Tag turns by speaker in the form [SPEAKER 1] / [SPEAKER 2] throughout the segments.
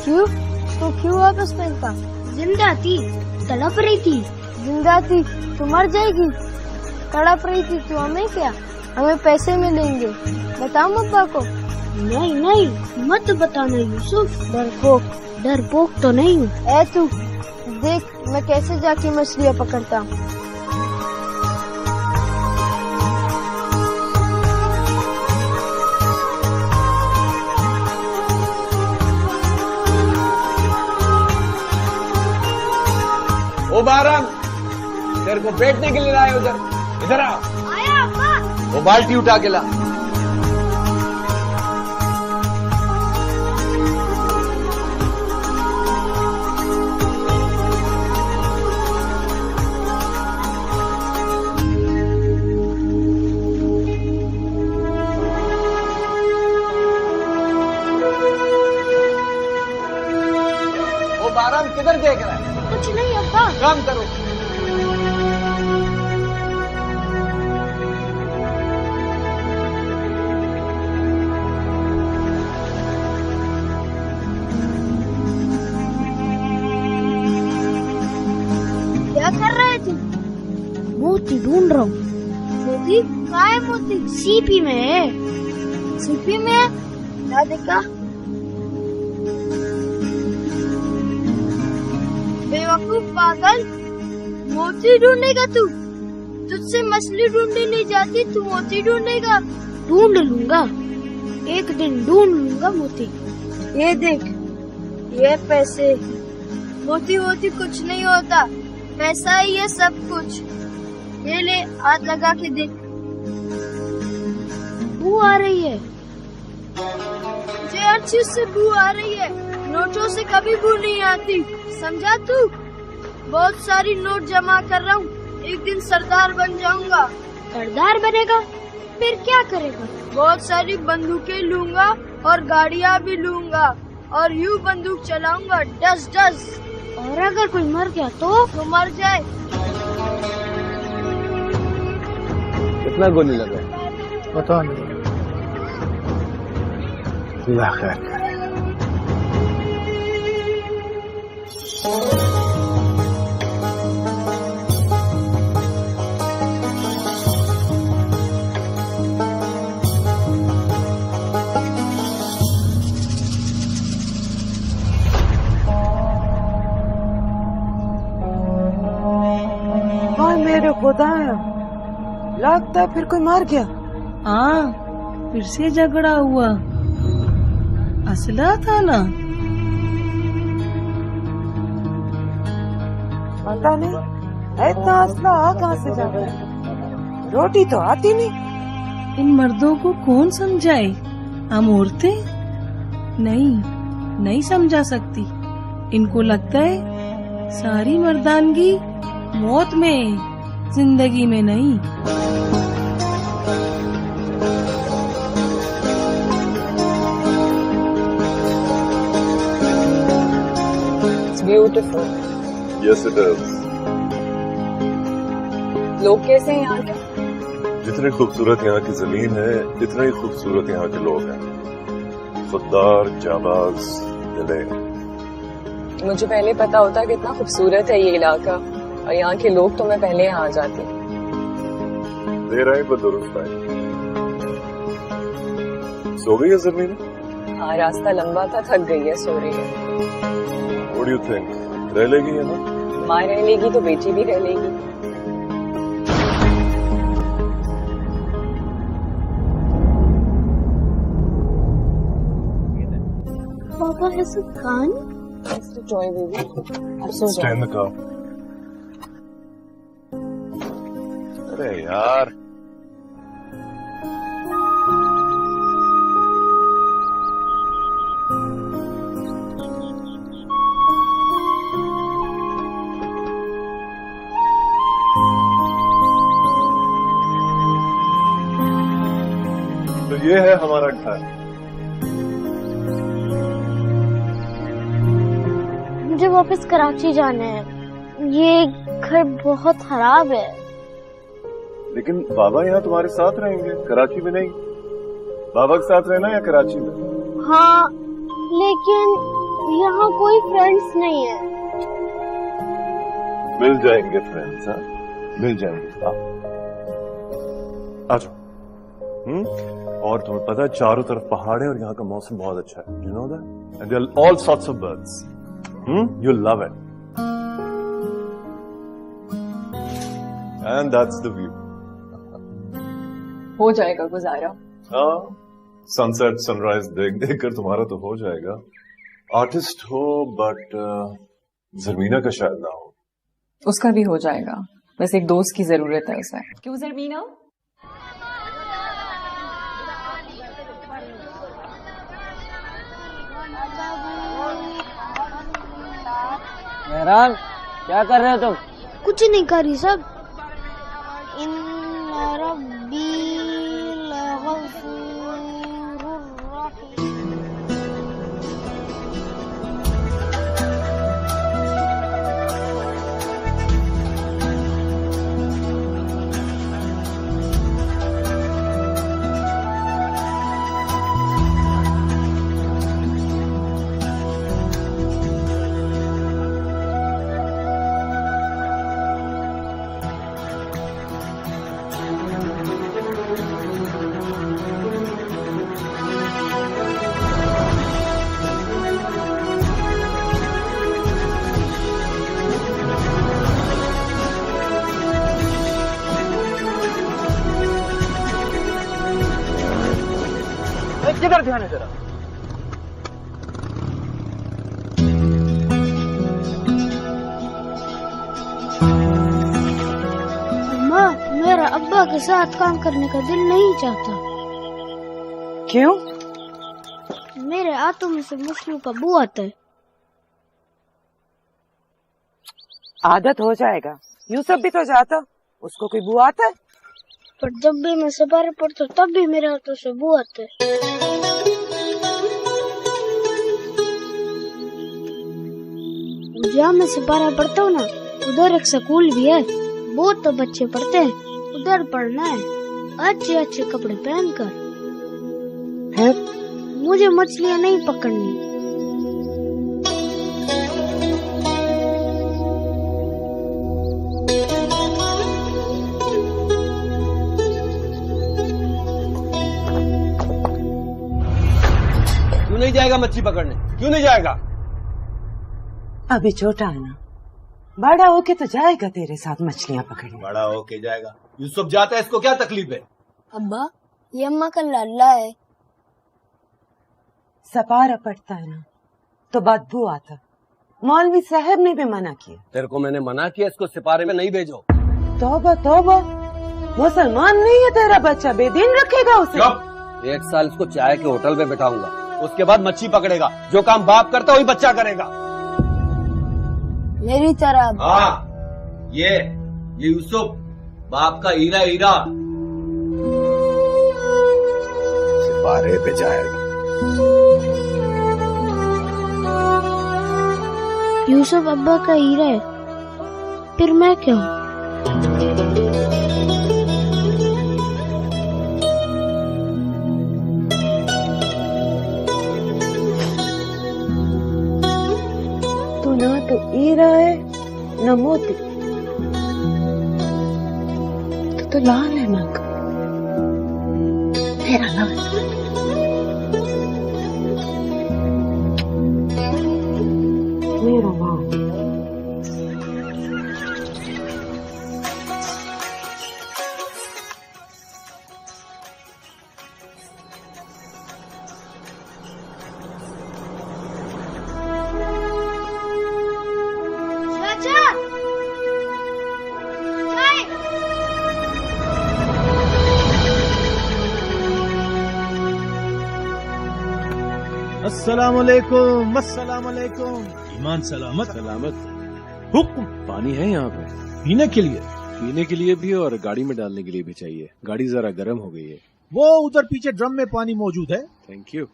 [SPEAKER 1] क्यों? तो क्यों वापस फेंका?
[SPEAKER 2] जिंदा थी, तड़प रही थी।
[SPEAKER 1] जिंदा थी तो मर जाएगी, तड़प रही थी तो हमें क्या? हमें पैसे मिलेंगे। बताओ अब्बा को।
[SPEAKER 2] नहीं नहीं मत बताना यूसुफ। डरपोक तो नहीं हूँ।
[SPEAKER 1] ऐ तू देख मैं कैसे जाके मछलियाँ पकड़ता हूँ।
[SPEAKER 3] ओ बारम, तेरे को बैठने के लिए लाए उधर, इधर आ।
[SPEAKER 2] आया अब्बा।
[SPEAKER 3] वो बाल्टी उठा के ला। ओ बारम किधर देख रहा है?
[SPEAKER 2] कुछ नहीं अब्बा।
[SPEAKER 3] काम करो।
[SPEAKER 1] क्या कर रहे थे?
[SPEAKER 2] मोती ढूंढ रहा हूँ।
[SPEAKER 1] मोती? कहाँ है मोती?
[SPEAKER 2] सीपी में है।
[SPEAKER 1] सीपी में है? क्या देखा? बेवकूफ पागल, मोती ढूंढेगा तू? तुझसे मछली ढूंढी नहीं जाती, तू मोती ढूंढेगा?
[SPEAKER 2] ढूंढ लूंगा, एक दिन ढूंढ लूंगा मोती।
[SPEAKER 1] ये देख, ये पैसे। मोती वोती कुछ नहीं होता, पैसा ही है सब कुछ। ये ले, हाथ लगा के देख।
[SPEAKER 2] बू आ रही है।
[SPEAKER 1] मुझे हर चीज से बू आ रही है, नोटों से कभी बू नहीं आती, समझा तू? बहुत सारी नोट जमा कर रहा हूँ, एक दिन सरदार बन जाऊंगा।
[SPEAKER 2] सरदार बनेगा? फिर क्या करेगा?
[SPEAKER 1] बहुत सारी बंदूकें लूंगा और गाड़ियाँ भी लूंगा और यूं बंदूक चलाऊंगा, डस डस।
[SPEAKER 2] और अगर कोई मर गया तो
[SPEAKER 1] मर जाए।
[SPEAKER 3] कितना गोली लगा?
[SPEAKER 4] पता नहीं। अल्लाह खैर करे।
[SPEAKER 5] मेरे खुदाया, लगता है फिर कोई मार गया।
[SPEAKER 6] हाँ, फिर से झगड़ा हुआ। असला था ना?
[SPEAKER 5] पता नहीं इतना असला आ कहाँ से जाता है। रोटी तो आती नहीं।
[SPEAKER 6] इन मर्दों को कौन समझाए? हम औरतें नहीं समझा सकती। इनको लगता है सारी मर्दानगी मौत में, जिंदगी में नहीं।
[SPEAKER 7] It's beautiful.
[SPEAKER 8] Yes, it is.
[SPEAKER 7] लोग कैसे हैं यहाँ के?
[SPEAKER 8] जितनी खूबसूरत यहाँ की जमीन है, इतने ही खूबसूरत यहाँ के लोग हैं। खुददार, जाबाज, दिले।
[SPEAKER 7] मुझे पहले पता होता कितना खूबसूरत है ये इलाका, और यहाँ के लोग तो मैं पहले यहाँ आ जाती।
[SPEAKER 8] दे रहे हैं दुरुस्त है। सो गई है जमीन?
[SPEAKER 7] हाँ, रास्ता लंबा था, थक गई है, सो रही है।
[SPEAKER 8] What do you think? रह लेगी है ना?
[SPEAKER 7] माँ रह लेगी तो बेटी भी रह लेगी।
[SPEAKER 2] Papa has a gun?
[SPEAKER 7] It's a toy baby. अब सो
[SPEAKER 8] Stay in the car. अरे यार, तो ये है हमारा घर।
[SPEAKER 2] मुझे वापस कराची जाना है। ये घर बहुत खराब है।
[SPEAKER 8] लेकिन बाबा यहाँ तुम्हारे साथ रहेंगे, कराची में नहीं। बाबा के साथ रहना या कराची में?
[SPEAKER 2] हाँ, लेकिन यहाँ कोई फ्रेंड्स नहीं है।
[SPEAKER 8] मिल जाएंगे फ्रेंड्स, हाँ मिल जाएंगे। आ जाओ। और तुम्हें पता है चारों तरफ पहाड़ है और यहाँ का मौसम बहुत अच्छा है। You know that and there are all sorts of birds. You love it and that's the view.
[SPEAKER 7] हो जाएगा गुजारा।
[SPEAKER 8] हाँ, सनसेट सनराइज देख देख कर तुम्हारा तो हो जाएगा। आर्टिस्ट हो बट जरमीना का शायद ना हो।
[SPEAKER 7] उसका भी हो जाएगा, बस एक दोस्त की जरूरत है उसे। क्यों जरमीना?
[SPEAKER 9] मेहरान, क्या कर रहे हो तुम?
[SPEAKER 2] कुछ नहीं करी सब। इन्ना रब्बी लगफूरुर रहीम।
[SPEAKER 9] किधर ध्यान है जरा?
[SPEAKER 2] अम्मा, मेरा अब्बा के साथ काम करने का दिल नहीं चाहता।
[SPEAKER 5] क्यों?
[SPEAKER 2] मेरे हाथों में से मछलियों का बू आता है।
[SPEAKER 5] आदत हो जाएगा। यूसुफ भी तो जाता, उसको कोई बुआ आता है?
[SPEAKER 2] पर जब भी मैं सवारी पढ़ता हूँ तब भी मेरे हाथों से बू आते हैं। जहाँ मैं सिपारा पढ़ता हूँ ना, उधर एक स्कूल भी है। बहुत तो बच्चे पढ़ते हैं, उधर पढ़ना है अच्छे अच्छे कपड़े पहनकर। मुझे मछलियाँ नहीं पकड़नी।
[SPEAKER 3] क्यों नहीं जाएगा मच्छी पकड़ने? क्यों नहीं जाएगा?
[SPEAKER 5] अभी छोटा है ना, बड़ा होके तो जाएगा तेरे साथ मछलियाँ पकड़ने।
[SPEAKER 3] बड़ा होके जाएगा। यूसुफ जाता है, इसको क्या तकलीफ है?
[SPEAKER 2] अब्बा, ये अम्मा का लाडला है।
[SPEAKER 5] सपारा पड़ता है ना तो बदबू आता। मौलवी साहब ने भी मना किया।
[SPEAKER 3] तेरे को मैंने मना किया इसको सिपारे में नहीं भेजो।
[SPEAKER 5] तौबा तौबा, मुसलमान नहीं है तेरा बच्चा, बेदीन रखेगा उसे।
[SPEAKER 3] 1 साल इसको चाय के होटल में बैठाऊंगा, उसके बाद मच्छी पकड़ेगा। जो काम बाप करता वही बच्चा करेगा।
[SPEAKER 2] मेरी तरह।
[SPEAKER 3] हाँ, ये यूसुफ बाप का हीरा हीरा सिपारे पे जाएगा।
[SPEAKER 2] यूसुफ अब्बा का हीरा है, फिर मैं क्या हूँ?
[SPEAKER 5] तू ना तो हीरा है न मोती, तो लाल है नक, तेरा लाल। मेरा लाल।
[SPEAKER 10] अस्सलामुअलैकुम, अस्सलामुअलैकुम। ईमान सलामत सलामत। हुक्म। पानी है यहाँ पे पीने के लिए?
[SPEAKER 11] पीने के लिए भी और गाड़ी में डालने के लिए भी चाहिए। गाड़ी जरा गर्म हो गई है।
[SPEAKER 10] वो उधर पीछे ड्रम में पानी मौजूद है।
[SPEAKER 11] Thank you.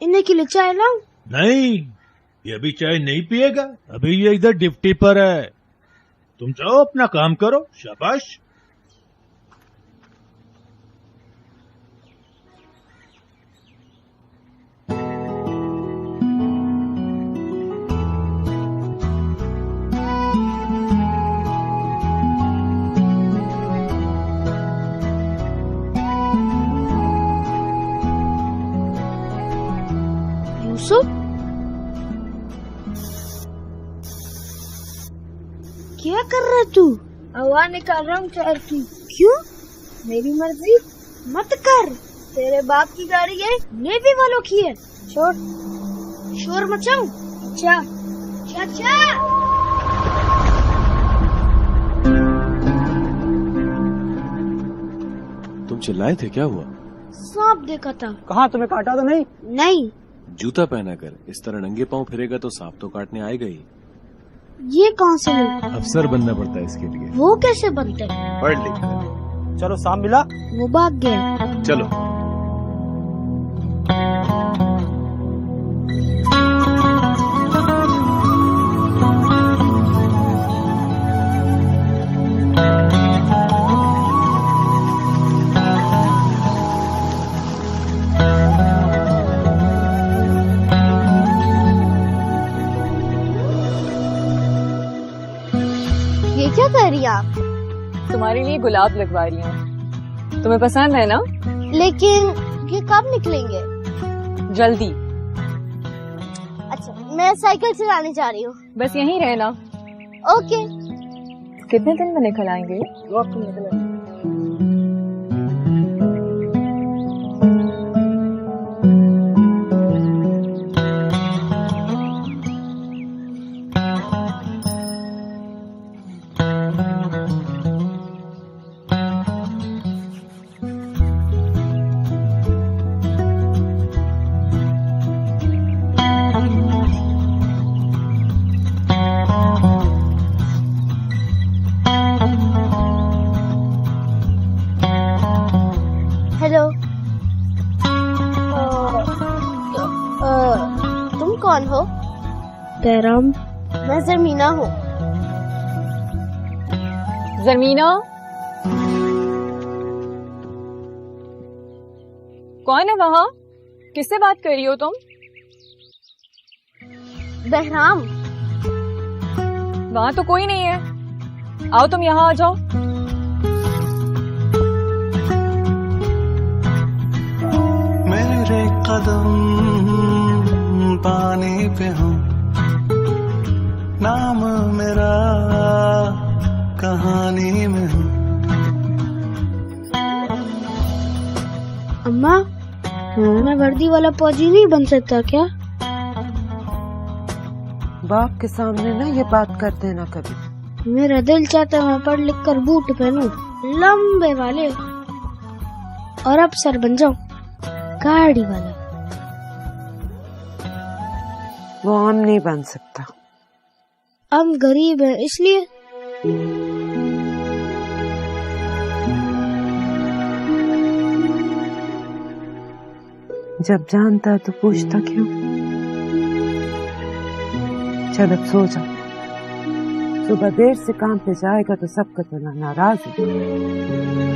[SPEAKER 2] इन्हें के लिए चाय लाऊं?
[SPEAKER 10] नहीं, ये अभी चाय नहीं पिएगा। अभी ये इधर ड्यूटी पर है। तुम जाओ अपना काम करो। शाबाश।
[SPEAKER 2] सो क्या कर रहा है तू?
[SPEAKER 1] हवा निकाल रहा हूँ टायर की।
[SPEAKER 2] क्यों?
[SPEAKER 1] मेरी मर्जी।
[SPEAKER 2] मत कर,
[SPEAKER 1] तेरे बाप की गाड़ी है,
[SPEAKER 2] नेवी वालों की है।
[SPEAKER 1] छोड़।
[SPEAKER 2] शोर मचाऊं?
[SPEAKER 1] चा
[SPEAKER 2] चाचा
[SPEAKER 11] तुम चिल्लाए थे, क्या हुआ?
[SPEAKER 2] सांप देखा था।
[SPEAKER 3] कहाँ, तुम्हें काटा तो नहीं?
[SPEAKER 2] नहीं।
[SPEAKER 11] जूता पहना कर इस तरह नंगे पांव फिरेगा तो सांप तो काटने आएगा ही।
[SPEAKER 2] ये कौन से लोग?
[SPEAKER 10] अफसर बनना पड़ता है इसके लिए।
[SPEAKER 2] वो कैसे बनते हैं?
[SPEAKER 11] पढ़ लिख कर।
[SPEAKER 3] चलो, सांप मिला?
[SPEAKER 2] वो भाग गया।
[SPEAKER 11] चलो।
[SPEAKER 2] ये क्या कर रही है आप?
[SPEAKER 7] तुम्हारे लिए गुलाब लगवा रही हूँ, तुम्हें पसंद है ना?
[SPEAKER 2] लेकिन ये कब निकलेंगे?
[SPEAKER 7] जल्दी।
[SPEAKER 2] अच्छा, मैं साइकिल चलाने जा रही हूँ।
[SPEAKER 7] बस यहीं रहना।
[SPEAKER 2] ओके।
[SPEAKER 7] कितने दिन में निकल आएंगे?
[SPEAKER 3] 2 हफ्ते में निकलेंगे।
[SPEAKER 2] हेलो। तुम कौन हो? पैराम। मैं जरमीना हूँ।
[SPEAKER 7] जरमीना? कौन है वहाँ? किससे बात कर रही हो तुम?
[SPEAKER 2] बहराम।
[SPEAKER 7] वहाँ तो कोई नहीं है। आओ तुम यहाँ आ जाओ।
[SPEAKER 9] मेरे कदम पानी पे हूँ, नाम मेरा कहानी में हूँ।
[SPEAKER 2] अम्मा, मैं वर्दी वाला फौजी नहीं बन सकता क्या?
[SPEAKER 5] बाप के सामने ना ये बात कर देना कभी।
[SPEAKER 2] मेरा दिल चाहता है मैं पढ़ लिख कर बूट पहनूं, लंबे वाले, और अफसर बन जाऊं, गाड़ी वाला।
[SPEAKER 5] वो हम नहीं बन सकता।
[SPEAKER 2] हम गरीब हैं इसलिए।
[SPEAKER 5] जब जानता है तो पूछता क्यों? चल अब सो जा, सुबह देर से काम पे जाएगा तो सबका तो नाराज है।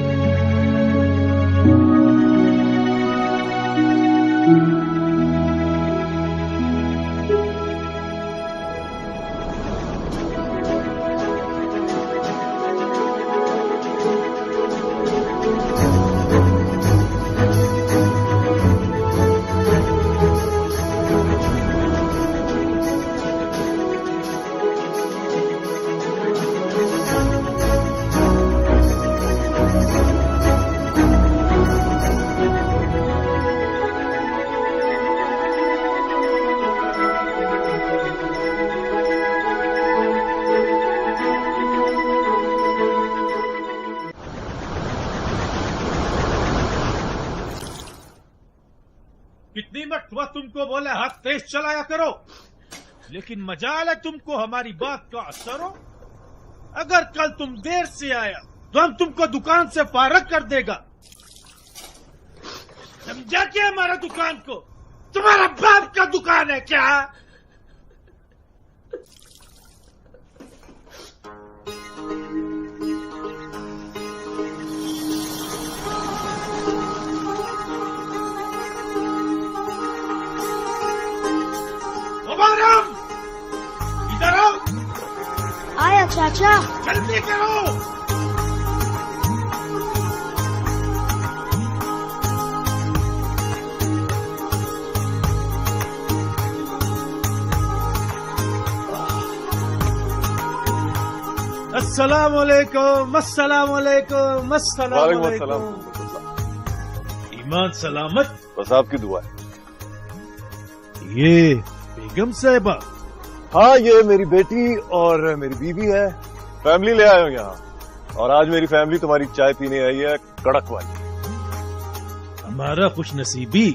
[SPEAKER 10] कितनी मरतबा तुमको बोले हाथ तेज चलाया करो, लेकिन मजाल है तुमको हमारी बात का असर हो। अगर कल तुम देर से आया तो हम तुमको दुकान से फारग कर देगा। समझा क्या? हमारा दुकान को तुम्हारा बाप का दुकान है क्या? इधर आओ।
[SPEAKER 2] आया चाचा।
[SPEAKER 10] जल्दी करो। अस्सलामुअलैकुम अस्सलामुअलैकुम
[SPEAKER 8] वालेकुम
[SPEAKER 10] अस्सलामुअलैकुम।
[SPEAKER 8] अस्सलाम।
[SPEAKER 10] ईमान सलामत।
[SPEAKER 8] बस आपकी दुआ है।
[SPEAKER 10] ये बेगम साहिबा।
[SPEAKER 8] हाँ, ये मेरी बेटी और मेरी बीवी है। फैमिली ले आए हो यहाँ, और आज मेरी फैमिली तुम्हारी चाय पीने आई है, कड़क वाली।
[SPEAKER 10] हमारा खुश नसीबी।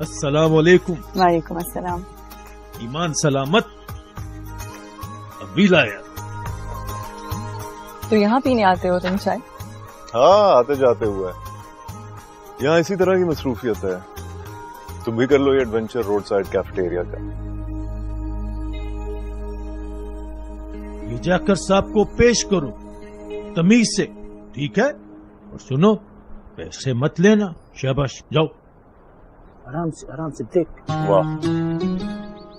[SPEAKER 10] अस्सलामुअलैकुम।
[SPEAKER 7] वालेकुम अस्सलाम।
[SPEAKER 10] ईमान सलामत। अभी लाया।
[SPEAKER 7] तो यहाँ पीने आते हो तुम चाय?
[SPEAKER 8] हाँ, आते जाते हुए। यहाँ इसी तरह की मसरूफियत है। तुम भी कर लो ये एडवेंचर रोड साइड कैफेटेरिया का।
[SPEAKER 10] ये जाकर साहब को पेश करो तमीज से, ठीक है? और सुनो, पैसे मत लेना। शाबाश, जाओ।
[SPEAKER 4] आराम से देख।
[SPEAKER 8] वाह,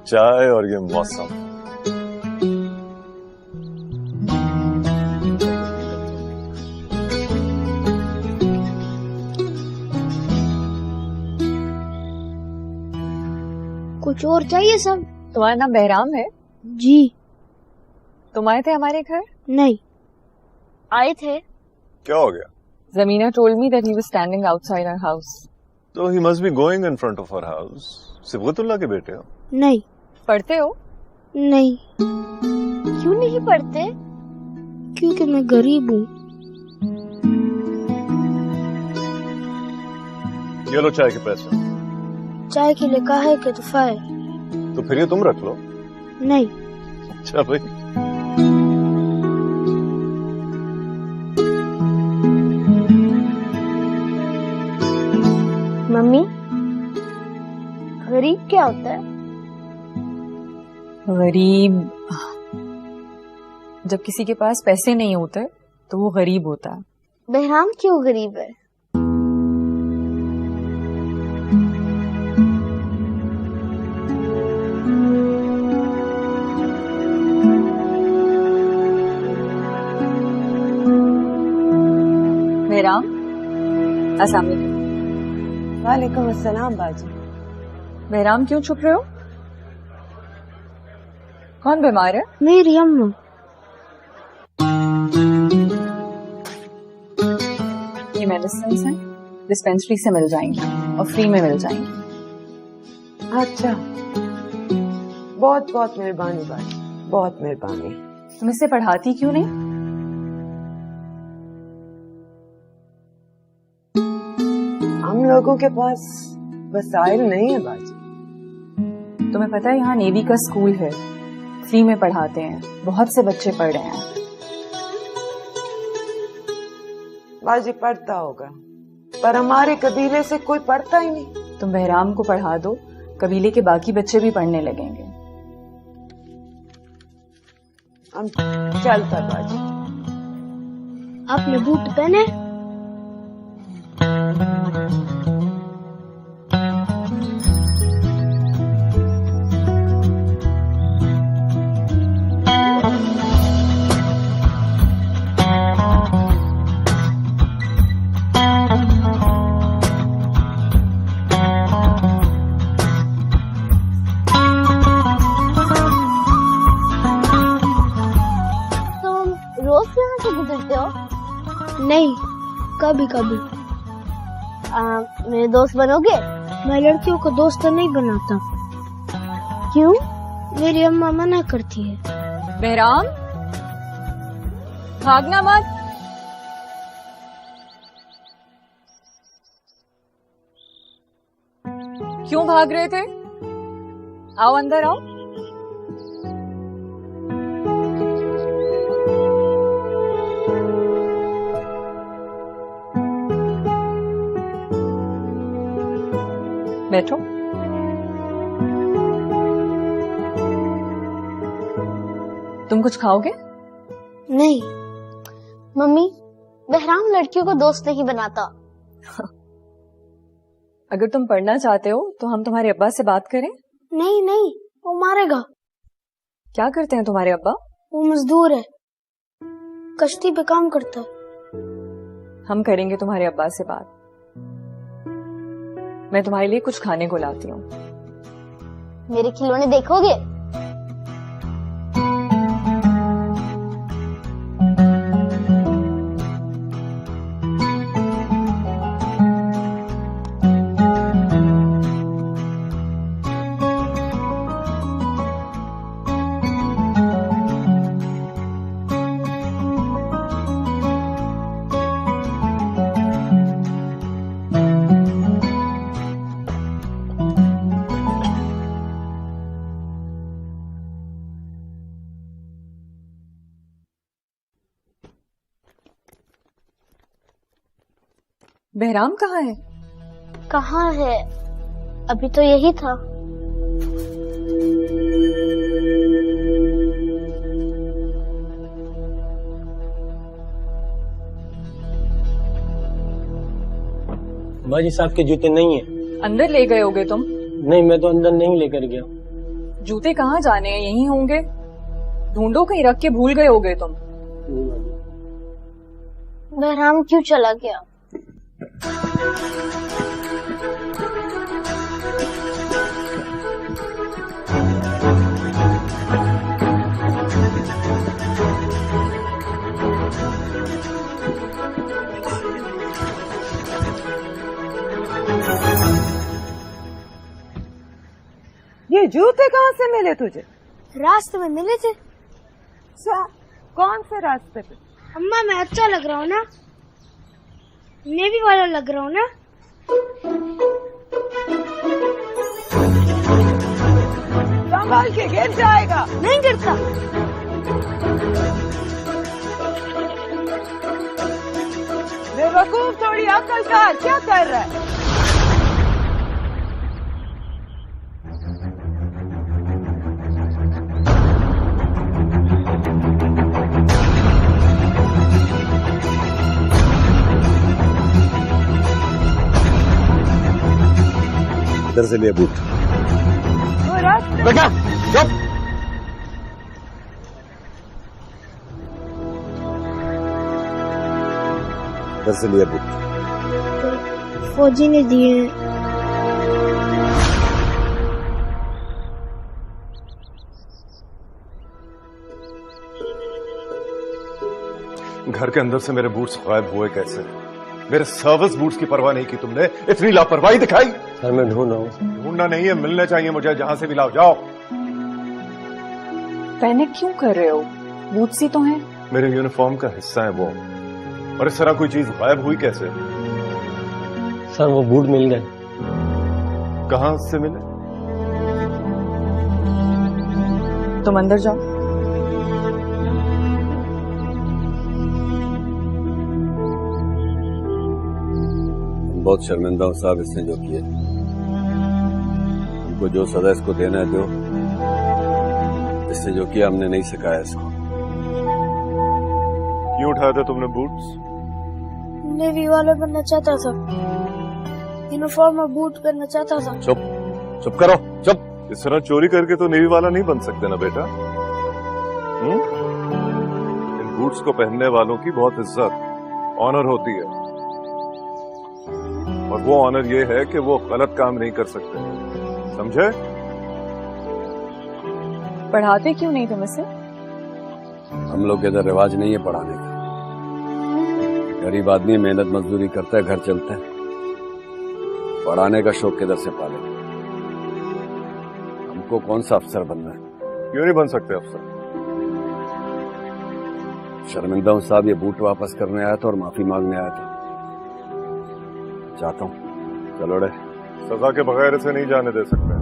[SPEAKER 8] चाय और ये मौसम।
[SPEAKER 2] कुछ और चाहिए सब?
[SPEAKER 7] तुम्हारा नाम बहराम है?
[SPEAKER 2] जी।
[SPEAKER 7] तुम आए थे हमारे घर?
[SPEAKER 2] नहीं।
[SPEAKER 1] आए थे।
[SPEAKER 8] क्या हो गया?
[SPEAKER 7] Zamina told me that he was standing outside our house.
[SPEAKER 8] तो he must be going in front of our house. Sibghatullah के बेटे हो?
[SPEAKER 2] नहीं।
[SPEAKER 7] पढ़ते हो?
[SPEAKER 2] नहीं।
[SPEAKER 1] क्यों नहीं पढ़ते?
[SPEAKER 2] क्योंकि मैं गरीब हूँ।
[SPEAKER 8] ये लो चाय के पैसे।
[SPEAKER 2] चाय के लिए काहे के तोहफा है?
[SPEAKER 8] तो फिर ये तुम रख लो।
[SPEAKER 2] नहीं।
[SPEAKER 8] अच्छा भाई।
[SPEAKER 1] मम्मी, गरीब क्या होता है?
[SPEAKER 7] गरीब जब किसी के पास पैसे नहीं होते तो वो गरीब होता है।
[SPEAKER 1] बहराम क्यों गरीब है?
[SPEAKER 7] बहराम, अस्सलाम वालेकुम।
[SPEAKER 5] वालेकुम अस्सलाम बाजी।
[SPEAKER 7] बहराम, क्यों छुप रहे हो? कौन बीमार है?
[SPEAKER 2] मेरी अम्मा।
[SPEAKER 7] ये मेडिसिन हैं, डिस्पेंसरी से मिल जाएंगी और फ्री में मिल जाएंगी।
[SPEAKER 5] अच्छा, बहुत बहुत मेहरबानी बाजी, बहुत मेहरबानी।
[SPEAKER 7] तुम इसे पढ़ाती क्यों नहीं?
[SPEAKER 5] हम लोगों के पास वसाइल नहीं है बाजी।
[SPEAKER 7] तुम्हें पता है यहाँ नेवी का स्कूल है, फ्री में पढ़ाते हैं, बहुत से बच्चे पढ़ रहे हैं।
[SPEAKER 5] बाजी पढ़ता होगा, पर हमारे कबीले से कोई पढ़ता ही नहीं।
[SPEAKER 7] तुम बहराम को पढ़ा दो, कबीले के बाकी बच्चे भी पढ़ने लगेंगे।
[SPEAKER 5] हम चलता बाजी।
[SPEAKER 2] आपने बूट पहने?
[SPEAKER 1] रोज यहाँ से गुजरते हो?
[SPEAKER 2] नहीं, कभी कभी।
[SPEAKER 1] मेरे दोस्त बनोगे?
[SPEAKER 2] मैं लड़कियों को दोस्त नहीं बनाता।
[SPEAKER 1] क्यों?
[SPEAKER 2] मेरी अम्मा मना करती है।
[SPEAKER 7] बहराम, भागना मत। क्यों भाग रहे थे? आओ अंदर आओ। बैठो। तुम कुछ खाओगे?
[SPEAKER 2] नहीं।
[SPEAKER 1] मम्मी, बहराम लड़कियों को दोस्त नहीं बनाता।
[SPEAKER 7] अगर तुम पढ़ना चाहते हो तो हम तुम्हारे अब्बा से बात करें?
[SPEAKER 2] नहीं नहीं, वो मारेगा।
[SPEAKER 7] क्या करते हैं तुम्हारे अब्बा?
[SPEAKER 2] वो मजदूर है, कश्ती पे काम करता है।
[SPEAKER 7] हम करेंगे तुम्हारे अब्बा से बात। मैं तुम्हारे लिए कुछ खाने को लाती हूँ।
[SPEAKER 1] मेरे खिलौने देखोगे?
[SPEAKER 7] बहराम कहाँ है?
[SPEAKER 2] कहाँ है? अभी तो यही था।
[SPEAKER 4] बाजी साहब के जूते नहीं है।
[SPEAKER 7] अंदर ले गए होगे तुम?
[SPEAKER 4] नहीं, मैं तो अंदर नहीं लेकर गया।
[SPEAKER 7] जूते कहाँ जाने हैं, यहीं होंगे। ढूंढो, कहीं रख के भूल गए होगे तुम।
[SPEAKER 2] बहराम क्यों चला गया?
[SPEAKER 5] ये जूते कहाँ से मिले तुझे?
[SPEAKER 2] रास्ते में मिले थे।
[SPEAKER 5] कौन से रास्ते पे?
[SPEAKER 2] अम्मा, मैं अच्छा लग रहा हूँ ना? नेवी वाला लग रहा हूँ ना?
[SPEAKER 5] संभाल के, गिर जाएगा।
[SPEAKER 2] नहीं गिरता।
[SPEAKER 5] बेवकूफ, थोड़ी अकल कर, क्या कर रहा है?
[SPEAKER 8] इधर से लिए बूट।
[SPEAKER 3] बेटा चुप।
[SPEAKER 8] इधर से लिए बूट।
[SPEAKER 2] फौजी ने दिए।
[SPEAKER 8] घर के अंदर से मेरे बूट्स गायब हुए कैसे? मेरे सर्विस बूट्स की परवाह नहीं की तुमने, इतनी लापरवाही दिखाई।
[SPEAKER 4] सर मैं ढूंढ रहा हूँ।
[SPEAKER 8] ढूंढना नहीं है, मिलने चाहिए मुझे, जहां से भी लाओ। जाओ।
[SPEAKER 7] पैनिक क्यों कर रहे हो? बूट्स ही तो हैं।
[SPEAKER 8] मेरे यूनिफॉर्म का हिस्सा है वो, और इस तरह कोई चीज गायब हुई कैसे?
[SPEAKER 4] सर वो बूट मिल गए।
[SPEAKER 8] कहां से मिले?
[SPEAKER 7] तुम अंदर जाओ।
[SPEAKER 12] बहुत शर्मिंदा हूं साहब इसने जो किया। हमको जो सजा इसको देना है दो। इसने जो किया हमने नहीं सिखाया इसको।
[SPEAKER 8] क्यों उठाए थे तुमने बूट्स?
[SPEAKER 2] नेवी वाला बनना चाहता था। यूनिफॉर्म और बूट पहनना चाहता था।
[SPEAKER 12] चुप, चुप करो, चुप।
[SPEAKER 8] इस तरह चोरी करके तो नेवी वाला नहीं बन सकते ना बेटा। इन बूट्स को पहनने वालों की बहुत इज्जत, ऑनर होती है, और वो ऑनर ये है कि वो गलत काम नहीं कर सकते, समझे?
[SPEAKER 7] पढ़ाते क्यों नहीं तुम इसे?
[SPEAKER 12] हम लोग इधर रिवाज नहीं है पढ़ाने का। गरीब आदमी मेहनत मजदूरी करता है, घर चलता है। पढ़ाने का शौक किधर से पाले? हमको कौन सा अफसर बनना है?
[SPEAKER 8] क्यों नहीं बन सकते अफसर?
[SPEAKER 12] शर्मिंदा हूं साहब, ये बूट वापस करने आया था और माफी मांगने आया था। जाता हूं।
[SPEAKER 8] चलो रे, सजा के बगैर इसे नहीं जाने दे सकते।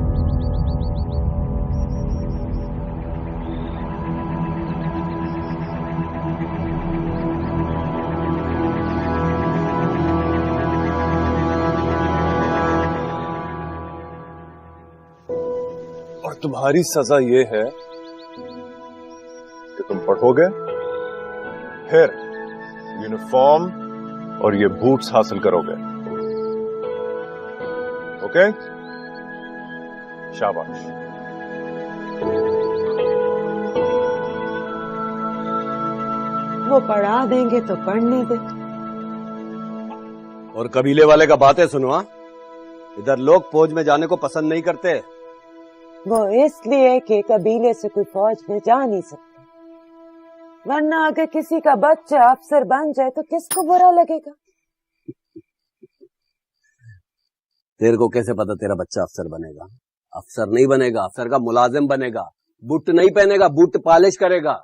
[SPEAKER 8] और तुम्हारी सजा ये है कि तुम पढ़ोगे, फिर यूनिफॉर्म और ये बूट्स हासिल करोगे। ओके? शाबाश।
[SPEAKER 5] वो पढ़ा देंगे तो पढ़ने दे।
[SPEAKER 12] और कबीले वाले का बातें सुनो। हाँ, इधर लोग फौज में जाने को पसंद नहीं करते।
[SPEAKER 5] वो इसलिए कि कबीले से कोई फौज में जा नहीं सकते, वरना अगर किसी का बच्चा अफसर बन जाए तो किसको बुरा लगेगा?
[SPEAKER 12] तेरे को कैसे पता तेरा बच्चा अफसर बनेगा? अफसर नहीं बनेगा, अफसर का मुलाजिम बनेगा। बूट नहीं पहनेगा, बूट पॉलिश करेगा।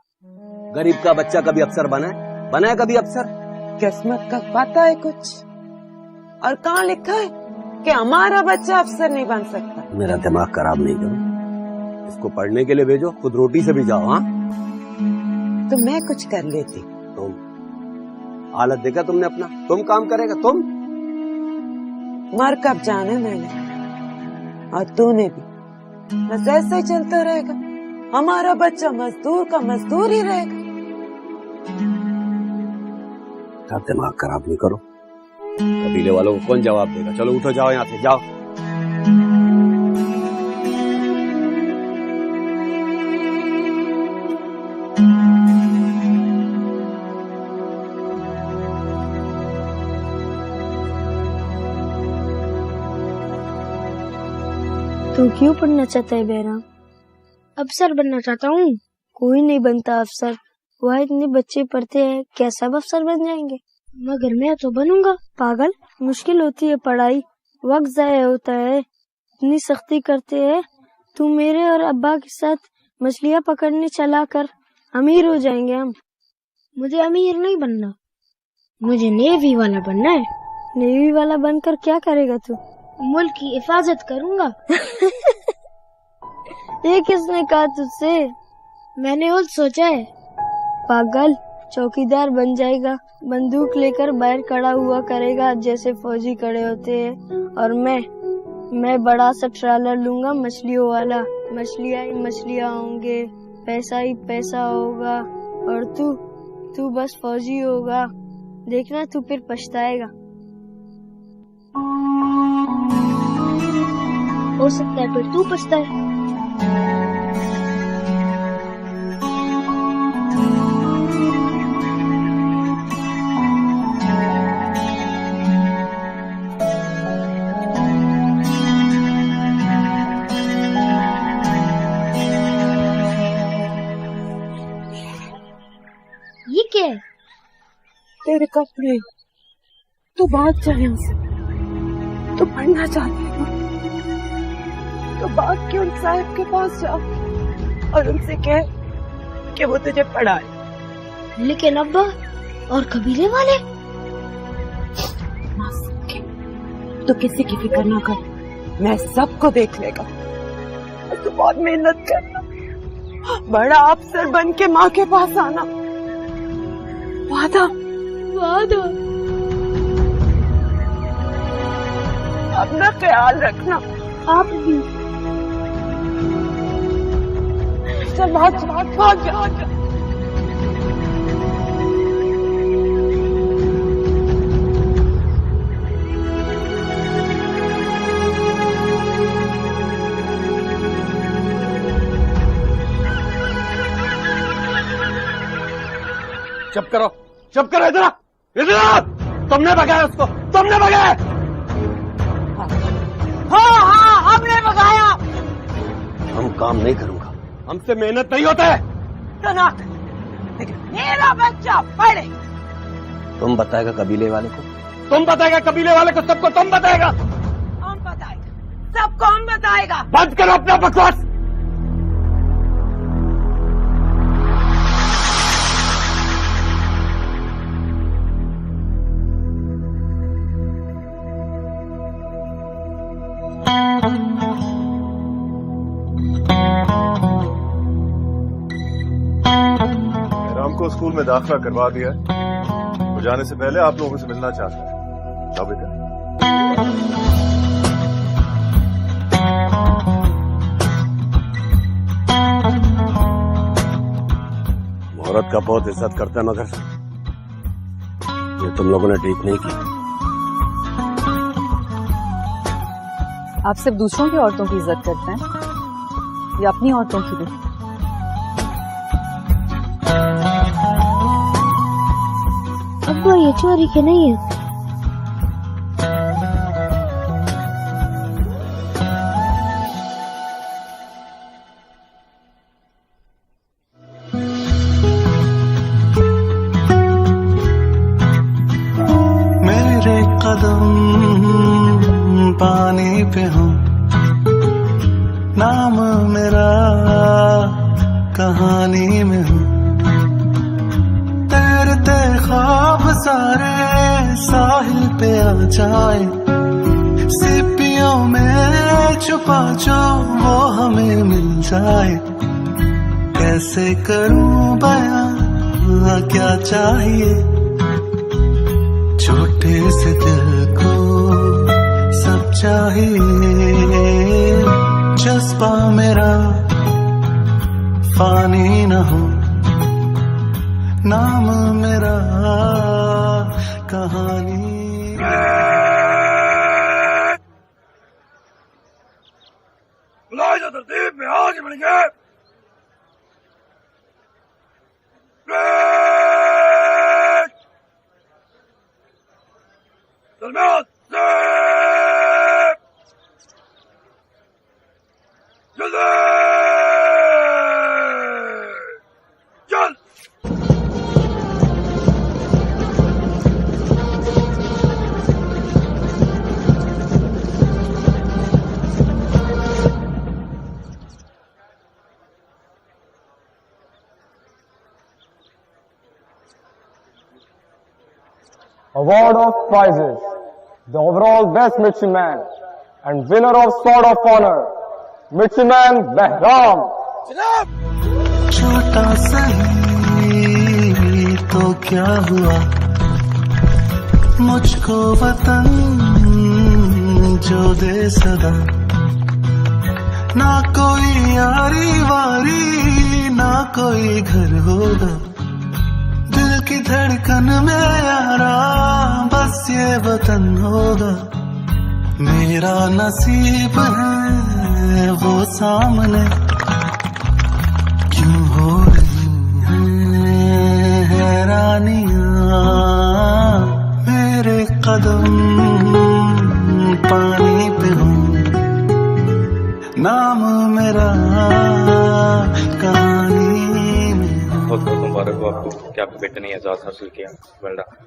[SPEAKER 12] गरीब का बच्चा कभी अफसर बना है कभी अफसर?
[SPEAKER 5] किस्मत का पता है कुछ? और कहाँ लिखा है कि हमारा बच्चा अफसर नहीं बन सकता?
[SPEAKER 12] मेरा दिमाग खराब नहीं करो। इसको पढ़ने के लिए भेजो, खुद रोटी से भी जाओ। हाँ,
[SPEAKER 5] तो मैं कुछ कर लेती।
[SPEAKER 12] तुम हालत देखा तुमने अपना? तुम काम करेगा तुम?
[SPEAKER 5] मर कब जाने मैंने और तूने भी। बस ऐसे ही चलता रहेगा, हमारा बच्चा मजदूर का मजदूर ही रहेगा।
[SPEAKER 12] दिमाग खराब नहीं करो, कबीले वालों को कौन जवाब देगा। चलो उठो, जाओ यहाँ से, जाओ।
[SPEAKER 2] तू क्यों पढ़ना चाहता है बहराम? अफसर बनना चाहता हूँ। कोई नहीं बनता अफसर, वह इतने बच्चे पढ़ते हैं, क्या सब अफसर बन जाएंगे? मगर मैं तो बनूंगा। पागल, मुश्किल होती है पढ़ाई, वक्त जाया होता है, इतनी सख्ती करते हैं। तू मेरे और अब्बा के साथ मछलियाँ पकड़ने चला कर, अमीर हो जाएंगे हम। मुझे अमीर नहीं बनना, मुझे नेवी वाला बनना है। नेवी वाला बनकर क्या करेगा तू? मुल्क की हिफाजत करूंगा। ये किसने कहा तुझसे? मैंने खुद सोचा है। पागल, चौकीदार बन जाएगा, बंदूक लेकर बाहर खड़ा हुआ करेगा जैसे फौजी खड़े होते हैं। और मैं बड़ा सा ट्रालर लूंगा मछलियों वाला, मछलियाँ ही मछलियाँ होंगे, पैसा ही पैसा होगा। और तू बस फौजी होगा। देखना तू फिर पछताएगा। हो सकता है फिर तू पछताए। ये क्या है?
[SPEAKER 5] तेरे कपड़े। तू भाग जा यहाँ से। तू पढ़ना चाहती है तो भाग के उन साहब के पास जा और उनसे कह कि वो तुझे पढ़ाए।
[SPEAKER 2] लेकिन अब्बा और कबीले वाले?
[SPEAKER 5] तू किसी की फिक्र ना कर, मैं सबको देख लेगा। तू बहुत मेहनत करना, बड़ा अफसर बन के माँ के पास आना। वादा
[SPEAKER 2] वादा।
[SPEAKER 5] अपना ख्याल रखना।
[SPEAKER 2] आप भी।
[SPEAKER 5] चल भाग जा।
[SPEAKER 12] चुप करो, इधर। तुमने भगाया उसको, तुमने भगाया।
[SPEAKER 5] हाँ, हमने भगाया।
[SPEAKER 12] हम काम नहीं करूंगा, हमसे मेहनत नहीं होता है।
[SPEAKER 5] मेरा बच्चा पढ़े।
[SPEAKER 12] तुम बताएगा कबीले वाले को, सबको तुम बताएगा।
[SPEAKER 5] हम बताएगा, सबको हम बताएगा।
[SPEAKER 12] बंद करो अपना बकवास।
[SPEAKER 8] राम को स्कूल में दाखिला करवा दिया है। वो जाने से पहले आप लोगों से मिलना चाहता है। जाओ बेटा।
[SPEAKER 12] औरत का बहुत इज्जत करता है, मगर ये तुम लोगों ने ठीक नहीं की।
[SPEAKER 7] आप सिर्फ दूसरों की औरतों की इज्जत करते हैं या अपनी औरतों की भी?
[SPEAKER 2] अब्बा ये चोरी के नहीं है।
[SPEAKER 9] मेरे कदम पानी पे हो, नाम मेरा कहानी में हो। तैरते ख्वाब सारे साहिल पे आ जाए, सीपियों में छुपा जो वो हमें मिल जाए। कैसे करूं बयां क्या चाहिए, छोटे से दिल को चाहिए जज्बा मेरा फानी न हो, नाम मेरा कहानी।
[SPEAKER 13] तरतीब में आज मिलेंगे। दरमियान जल्दी चल।
[SPEAKER 14] Award of prizes, the overall best midshipman and winner of Sword of Honor, midshipman Behram.
[SPEAKER 9] छोटा सही तो क्या हुआ, मुझको वतन जो दे सदा, ना कोई यारी वारी ना कोई घर होगा, दिल की धड़कन में यारा बस ये वतन होगा, मेरा नसीब है वो सामने, क्यों हो रही हैं हैरानियां, मेरे कदम पानी पे हूँ, नाम मेरा कहानी में।
[SPEAKER 15] बहुत बहुत मुबारक हो आपको कि आपके बेटे ने एजाज हासिल किया। Well done.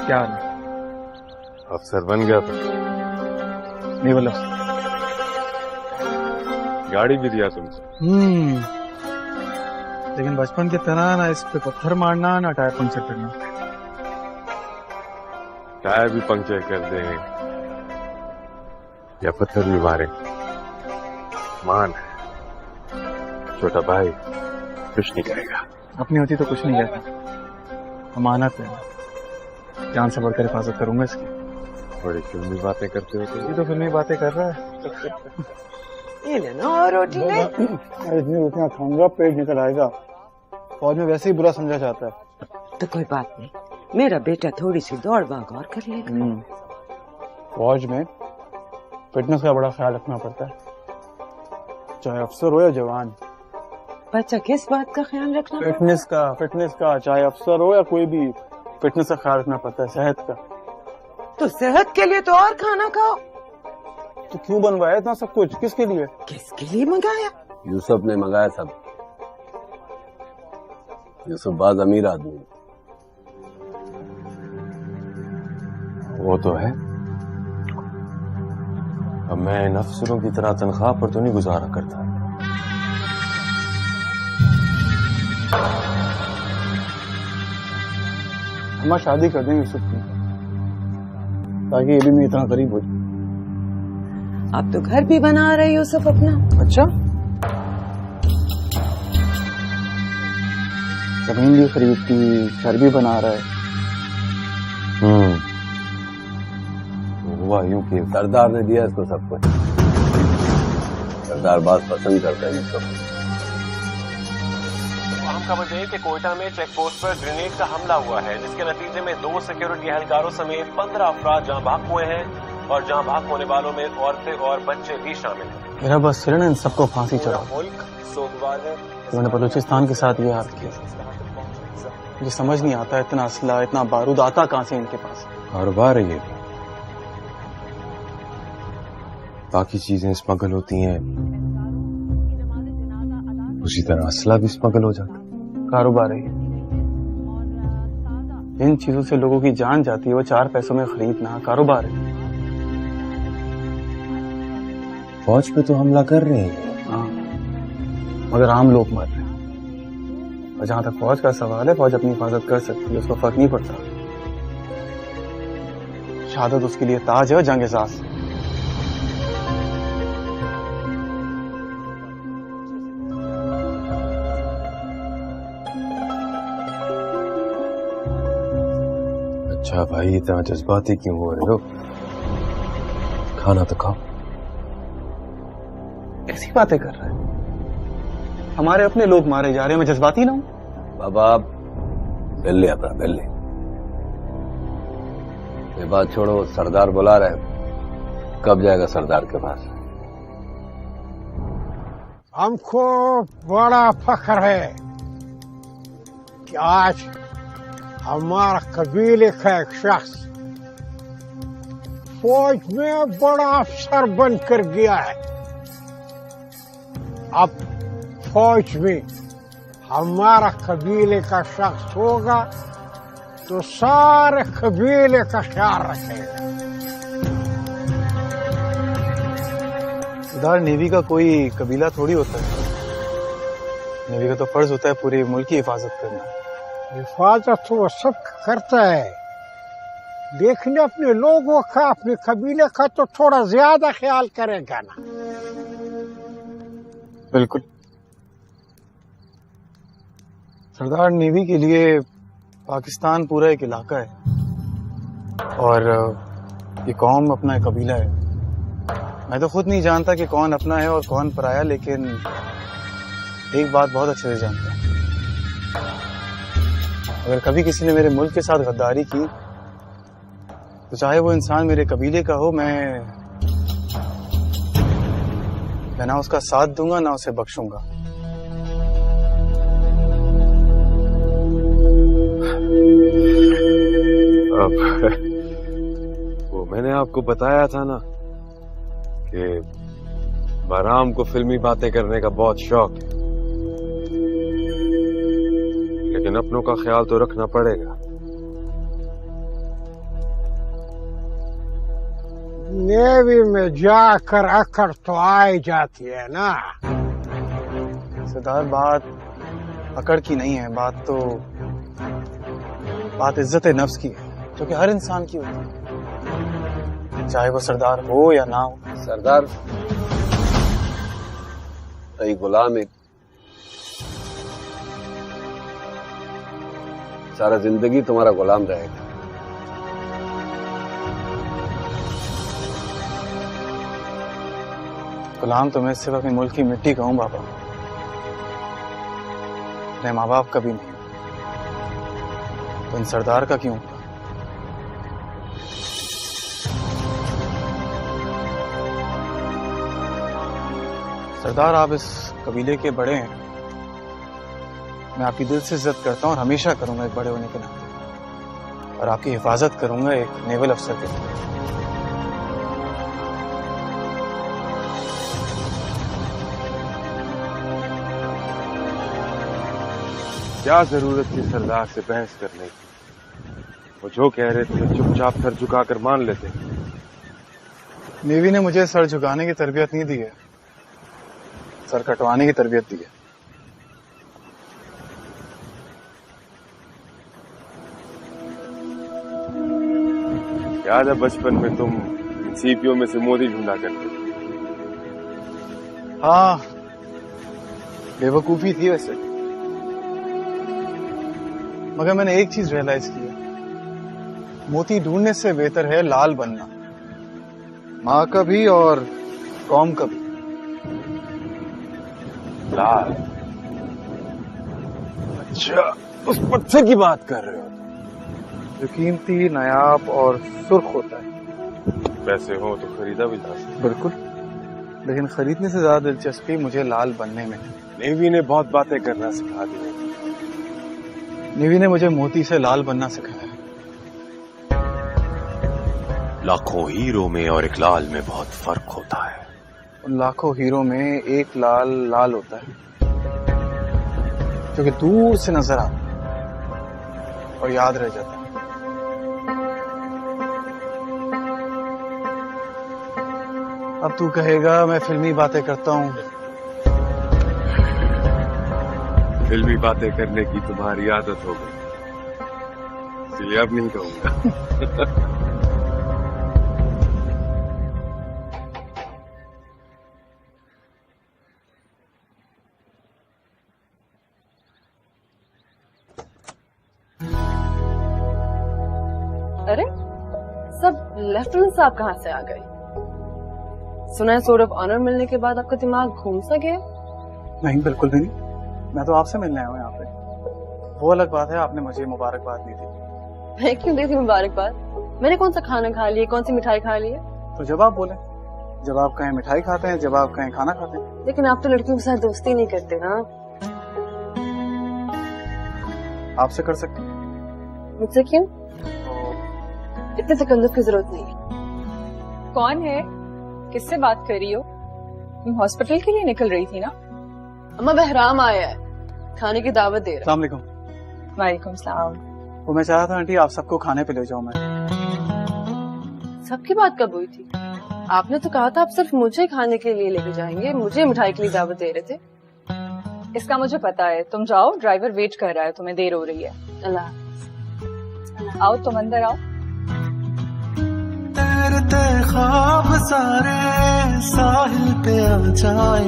[SPEAKER 11] क्या
[SPEAKER 8] अफसर बन गया था?
[SPEAKER 11] नहीं बोला।
[SPEAKER 8] गाड़ी भी दिया तुमसे।
[SPEAKER 11] लेकिन बचपन की तरह ना इस पे पत्थर मारना ना टायर पंचर करना।
[SPEAKER 8] टायर भी पंचर कर दे या पत्थर भी मारे, मान है छोटा भाई, कुछ नहीं करेगा।
[SPEAKER 11] अपनी होती तो कुछ नहीं कहता, अमानत है, जान से बढ़कर हिफाजत करूंगा इसकी।
[SPEAKER 8] बड़ी फिल्मी बातें करते हो तुम।
[SPEAKER 11] ये तो फिल्मी बातें कर रहा है।
[SPEAKER 5] ये लेना और रोटी नहीं।
[SPEAKER 11] इतनी रोटियां खाऊंगा पेट निकल आएगा। फौज में वैसे ही बुरा समझा जाता है।
[SPEAKER 5] तो कोई बात नहीं, मेरा बेटा थोड़ी सी दौड़ भाग और कर लेगा।
[SPEAKER 11] फौज में फिटनेस का बड़ा ख्याल रखना पड़ता है, चाहे अफसर हो या जवान।
[SPEAKER 5] बच्चा किस बात का ख्याल रखना?
[SPEAKER 11] फिटनेस का चाहे अफसर हो या कोई भी, फिटनेस का ख्याल रखना पड़ता है, सेहत का।
[SPEAKER 5] तो सेहत के लिए तो और खाना खाओ।
[SPEAKER 11] तो क्यों बनवाया इतना सब कुछ, किसके लिए?
[SPEAKER 5] किसके लिए मंगाया?
[SPEAKER 12] यूसुफ ने मंगाया सब। यूसुफ बाज अमीर आदमी,
[SPEAKER 8] वो तो है। अब मैं इन अफसरों की तरह तनख्वाह पर तो नहीं गुजारा करता।
[SPEAKER 11] हम शादी कर देंगे यूसुफ की, ताकि ये भी मैं इतना करीब हो जाए।
[SPEAKER 5] आप तो घर भी बना रहे हो सब अपना।
[SPEAKER 11] अच्छा, जमीन भी खरीदती, घर भी बना रहा है।
[SPEAKER 12] हुआ यूं कि सरदार ने दिया इसको सब कुछ। सरदार बात पसंद करता है इसको।
[SPEAKER 16] अहम खबर है कि कोयटा में चेक पोस्ट पर ग्रेनेड का हमला हुआ है, जिसके नतीजे में 2 सिक्योरिटी एहलकारों समेत 15 अफराद जहां भाग हुए हैं और जहां भाग होने वालों में औरतें और बच्चे भी शामिल हैं।
[SPEAKER 11] मेरा बस सिर्फ इन सबको फांसी चढ़ाओ।
[SPEAKER 16] मुल्क सोगवार है।
[SPEAKER 11] उन्होंने बलूचिस्तान के साथ ये हाल किया। मुझे समझ नहीं आता इतना असला, इतना बारूद आता कहां से इनके पास।
[SPEAKER 17] कारोबार है ये, बाकी चीजें स्मगल होती हैं, उसी तरह असला भी स्मगल हो जाता है।
[SPEAKER 11] कारोबार है, इन चीजों से लोगों की जान जाती है, वो 4 पैसों में खरीदना कारोबार है।
[SPEAKER 17] फौज पे तो हमला कर रहे हैं।
[SPEAKER 11] हाँ, मगर आम लोग मर रहे हैं। और जहां तक फौज का सवाल है, फौज अपनी हिफाजत कर सकती है, उसको फर्क नहीं पड़ता। शहादत उसके लिए ताज है और जंग एजाज।
[SPEAKER 17] अच्छा भाई, इतना जज्बाती क्यों हो रहे हो? खाना तो खाओ।
[SPEAKER 11] कैसी बातें कर रहे हैं? हमारे अपने लोग मारे जा रहे हैं, मैं जज्बाती ना हूं।
[SPEAKER 12] बाबा बेल्ले अपना बेल्ले, ये बात छोड़ो। सरदार बुला रहे, कब जाएगा सरदार के पास?
[SPEAKER 18] हमको बड़ा फख्र है कि आज हमारा कबीले का एक शख्स फौज में बड़ा अफसर बनकर गया है। अब फौज में हमारा कबीले का शख्स होगा तो सारे कबीले का ख्याल रखेगा।
[SPEAKER 11] सरदार, नेवी का कोई कबीला थोड़ी होता है। नेवी का तो फर्ज होता है पूरे मुल्क की हिफाजत करना।
[SPEAKER 18] हिफाजत तो वो सब करता है, लेकिन अपने लोगों का, अपने कबीले का तो थोड़ा ज्यादा ख्याल करेगा ना।
[SPEAKER 11] बिल्कुल सरदार, नेवी के लिए पाकिस्तान पूरा एक इलाका है और ये कौम अपना एक कबीला है। मैं तो खुद नहीं जानता कि कौन अपना है और कौन पराया, लेकिन एक बात बहुत अच्छे से जानता हूँ। अगर कभी किसी ने मेरे मुल्क के साथ गद्दारी की, तो चाहे वो इंसान मेरे कबीले का हो, मैं ना उसका साथ दूंगा ना उसे बख्शूंगा।
[SPEAKER 17] वो मैंने आपको बताया था ना कि बहराम को फिल्मी बातें करने का बहुत शौक है, लेकिन अपनों का ख्याल तो रखना पड़ेगा।
[SPEAKER 18] नेवी में जाकर अकड़ तो आ जाती है ना।
[SPEAKER 11] सरदार, बात अकड़ की नहीं है, बात इज्जत नफ्स की है, जो कि हर इंसान की होती है, चाहे वो सरदार हो या ना हो।
[SPEAKER 12] सरदार सही गुलाम एक सारा जिंदगी तुम्हारा गुलाम रहेगा।
[SPEAKER 11] गुलाम तो मैं सिर्फ अपने मुल्क की मिट्टी का हूं बाबा, मेरे माँ बाप का भी नहीं, तो इन सरदार का क्यों? सरदार, आप इस कबीले के बड़े हैं, मैं आपकी दिल से इज्जत करता हूं और हमेशा करूंगा एक बड़े होने के नाते, और आपकी हिफाजत करूंगा एक नेवल अफसर के तौर पर।
[SPEAKER 17] क्या जरूरत थी सरदार से बहस करने की? वो जो कह रहे थे चुपचाप सर झुकाकर मान लेते।
[SPEAKER 11] नेवी ने मुझे सर झुकाने की तरबियत नहीं दी है, सर कटवाने की तरबियत दी है।
[SPEAKER 17] याद है बचपन में तुम सीपियों में से मोदी ढूंढा करते थे?
[SPEAKER 11] हाँ, बेवकूफी थी वैसे, मगर मैंने एक चीज रियलाइज की है, मोती ढूंढने से बेहतर है लाल बनना, माँ का भी और कौम का भी।
[SPEAKER 17] लाल? अच्छा, उस पत्थर की बात कर रहे हो?
[SPEAKER 11] जो कीमती, नायाब और सुर्ख होता है।
[SPEAKER 17] पैसे हो तो खरीदा भी जा सकता।
[SPEAKER 11] बिल्कुल, लेकिन खरीदने से ज्यादा दिलचस्पी मुझे लाल बनने में है।
[SPEAKER 17] नेवी ने बहुत बातें करना सिखा दी है।
[SPEAKER 11] नेवी ने मुझे मोती से लाल बनना सिखाया है।
[SPEAKER 17] लाखों हीरो में और एक लाल में बहुत फर्क होता है।
[SPEAKER 11] उन लाखों हीरो में एक लाल लाल होता है जो कि दूर से नजर आता है और याद रह जाता है। अब तू कहेगा मैं फिल्मी बातें करता हूँ।
[SPEAKER 17] फिल्मी बातें करने की तुम्हारी आदत हो गई, इसलिए अब नहीं कहूंगा।
[SPEAKER 7] अरे सब लेफ्टिनेंट साहब कहाँ से आ गए? सुना है सोर्ड ऑफ ऑनर मिलने के बाद आपका दिमाग घूम सा गया?
[SPEAKER 11] नहीं, बिल्कुल भी नहीं। मैं तो आपसे मिलने आया हूँ यहाँ पे। वो अलग बात है, आपने मुझे मुबारकबाद दी थी।
[SPEAKER 7] मैं क्यों दी थी मुबारकबाद? मैंने कौन सा खाना खा लिया, कौन सी मिठाई खा ली है?
[SPEAKER 11] तो जब आप बोले, जब आप कहें मिठाई खाते हैं, जब आप कहें खाना खाते हैं।
[SPEAKER 7] लेकिन आप तो लड़कियों के साथ दोस्ती नहीं करते ना।
[SPEAKER 11] आपसे कर सकते हैं।
[SPEAKER 7] मुझसे क्यों? इतने तकल्लुफ की जरूरत नहीं है।
[SPEAKER 19] कौन है? किससे बात कर रही हो? तुम हॉस्पिटल के लिए निकल रही थी ना?
[SPEAKER 7] अम्मा बहराम आया है, खाने की दावत दे रहा है।
[SPEAKER 11] अस्सलाम वालेकुम।
[SPEAKER 19] वालेकुम सलाम।
[SPEAKER 11] वो मैं चाह रहा था आंटी आप सबको खाने पे ले जाऊं मैं।
[SPEAKER 7] सबकी बात कब हुई थी? आपने तो कहा था आप सिर्फ मुझे खाने के लिए लेके जाएंगे, मुझे मिठाई के लिए दावत दे रहे थे।
[SPEAKER 19] इसका मुझे पता है, तुम जाओ, ड्राइवर वेट कर रहा है, तुम्हें देर हो रही है।
[SPEAKER 7] अल्लाह।
[SPEAKER 19] आओ तुम अंदर आओ।
[SPEAKER 9] तैरते ख्वाब सारे साहिल पे आ जाए,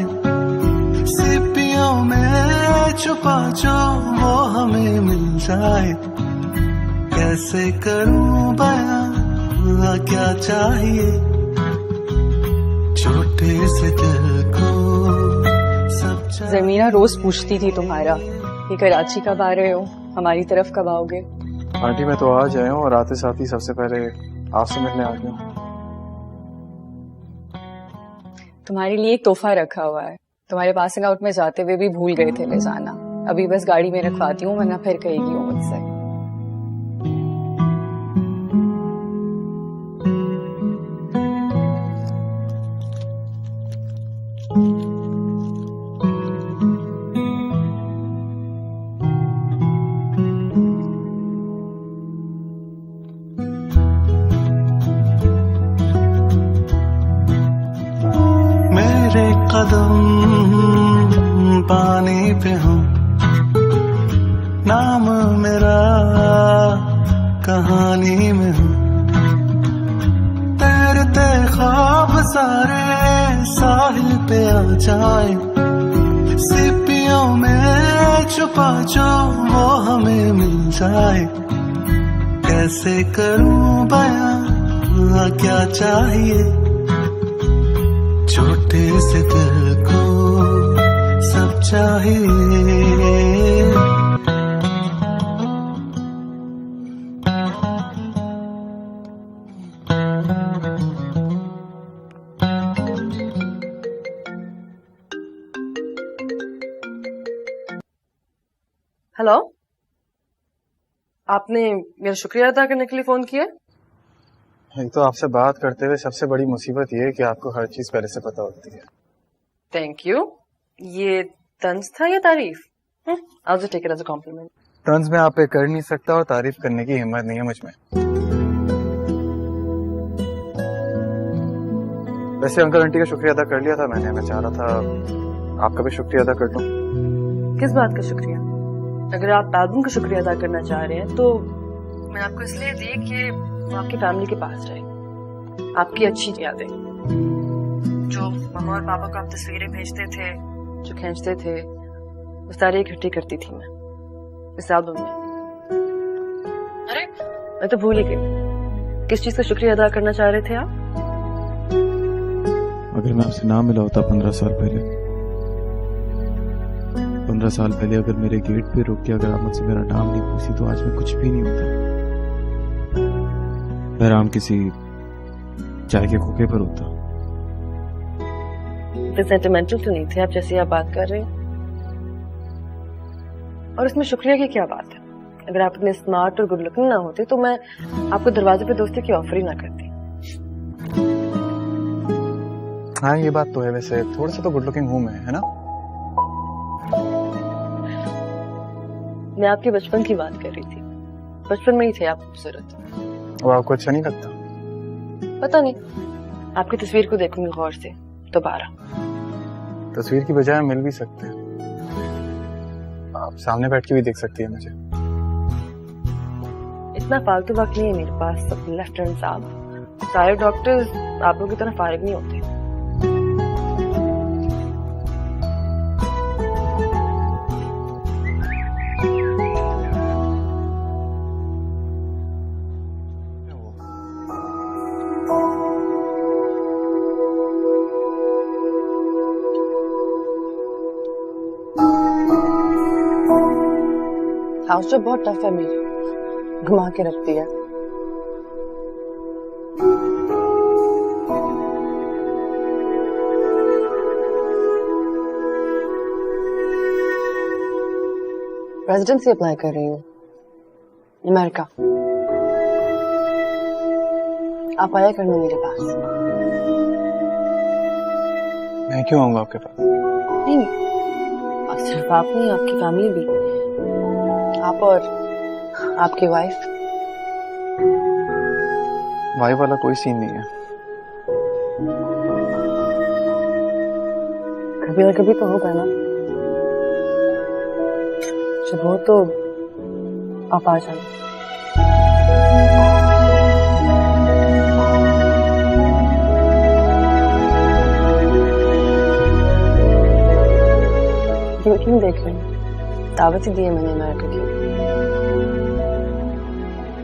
[SPEAKER 9] सीपियों में छुपा जो वो हमें मिल जाए। कैसे करूं बयां क्या चाहिए छोटे से दिल को सब चाहिए।
[SPEAKER 19] जमीना रोज पूछती थी तुम्हारा कि कराची कब आ रहे हो, हमारी तरफ कब आओगे।
[SPEAKER 11] आंटी मैं तो आज आया हूँ और आते साथ ही सबसे पहले आपसे मिलने आ गया हूँ।
[SPEAKER 19] तुम्हारे लिए एक तोहफा रखा हुआ है, तुम्हारे पासिंग आउट में जाते हुए भी भूल गए थे ले जाना। अभी बस गाड़ी में रखवाती हूँ, वरना फिर कहेगी वो मुझसे।
[SPEAKER 9] कदम पानी पे हूँ, नाम मेरा कहानी में हूँ। तैरते ख्वाब सारे साहिल पे आ जाए, सीपियों में छुपा जो वो हमें मिल जाए। कैसे करूं बयां क्या चाहिए छोटे से दिल को सब चाहिए।
[SPEAKER 7] हेलो, आपने मेरा शुक्रिया अदा करने के लिए फोन किया?
[SPEAKER 11] एक तो आपसे बात करते हुए सबसे बड़ी मुसीबत ये है कि आपको हर चीज पहले से पता होती है।
[SPEAKER 7] Thank you. ये तंज था या तारीफ? I'll just take it as a compliment.
[SPEAKER 11] तंज में आप पे कर नहीं सकता और तारीफ करने की हिम्मत नहीं है मुझ में। वैसे अंकल आंटी का शुक्रिया अदा कर लिया था मैंने, मैं चाह रहा था आपका भी शुक्रिया अदा कर दूं।
[SPEAKER 7] किस बात का शुक्रिया? अगर आप एल्बम का शुक्रिया अदा करना चाह रहे हैं तो मैंने आपको इसलिए दी कि वो आपकी फैमिली के पास रहे, आपकी अच्छी यादें जो मम्मा और पापा को आप तस्वीरें भेजते थे, जो खींचते थे, वो सारी इकट्ठी करती थी मैं इस एल्बम में। अरे मैं तो भूल ही गई, किस चीज का शुक्रिया अदा करना चाह रहे थे आप?
[SPEAKER 11] अगर मैं आपसे ना मिला होता 15 साल पहले, 15 साल पहले अगर मेरे गेट पे रुक के अगर आप मुझसे मेरा नाम नहीं पूछी तो आज मैं कुछ भी नहीं होता। बहराम किसी चाय के खोखे पर होता।
[SPEAKER 7] इतने सेंटिमेंटल तो नहीं थे आप जैसे आप बात कर रहे हैं। और इसमें शुक्रिया की क्या बात है? अगर आप इतने स्मार्ट और गुड लुकिंग ना होते तो मैं आपको दरवाजे पे दोस्ती की ऑफर ही ना करती।
[SPEAKER 11] हाँ ये बात तो है, वैसे थोड़ा सा तो गुड लुकिंग हूँ मैं, है ना?
[SPEAKER 7] मैं आपके बचपन की बात कर रही थी, बचपन में ही थे आप खूबसूरत।
[SPEAKER 11] वो आपको अच्छा नहीं लगता?
[SPEAKER 7] पता नहीं, आपकी तस्वीर को देखूंगी गौर से दोबारा।
[SPEAKER 11] तस्वीर की बजाय मिल भी सकते हैं, आप सामने बैठ के भी देख सकती है मुझे।
[SPEAKER 7] इतना फालतू वक्त नहीं है मेरे पास सब लेफ्टिनेंट साहब, सारे डॉक्टर्स आप लोगों की तरह फारिग नहीं होते। हाउस जो बहुत टफ है मेरी, घुमा के रखती है। रेजिडेंसी अप्लाई कर रही हूँ अमेरिका, आप आया करना मेरे पास।
[SPEAKER 11] मैं क्यों आऊंगा आपके पास?
[SPEAKER 7] नहीं, सिर्फ आप नहीं, आपकी फैमिली भी, आप और आपकी वाइफ।
[SPEAKER 11] वाइफ वाला कोई सीन नहीं है।
[SPEAKER 7] कभी ना कभी तो होगा ना, जब हो तो आप आ जाना। क्यों देख रहे हैं? दावत ही दी है मैंने अमेरिका की।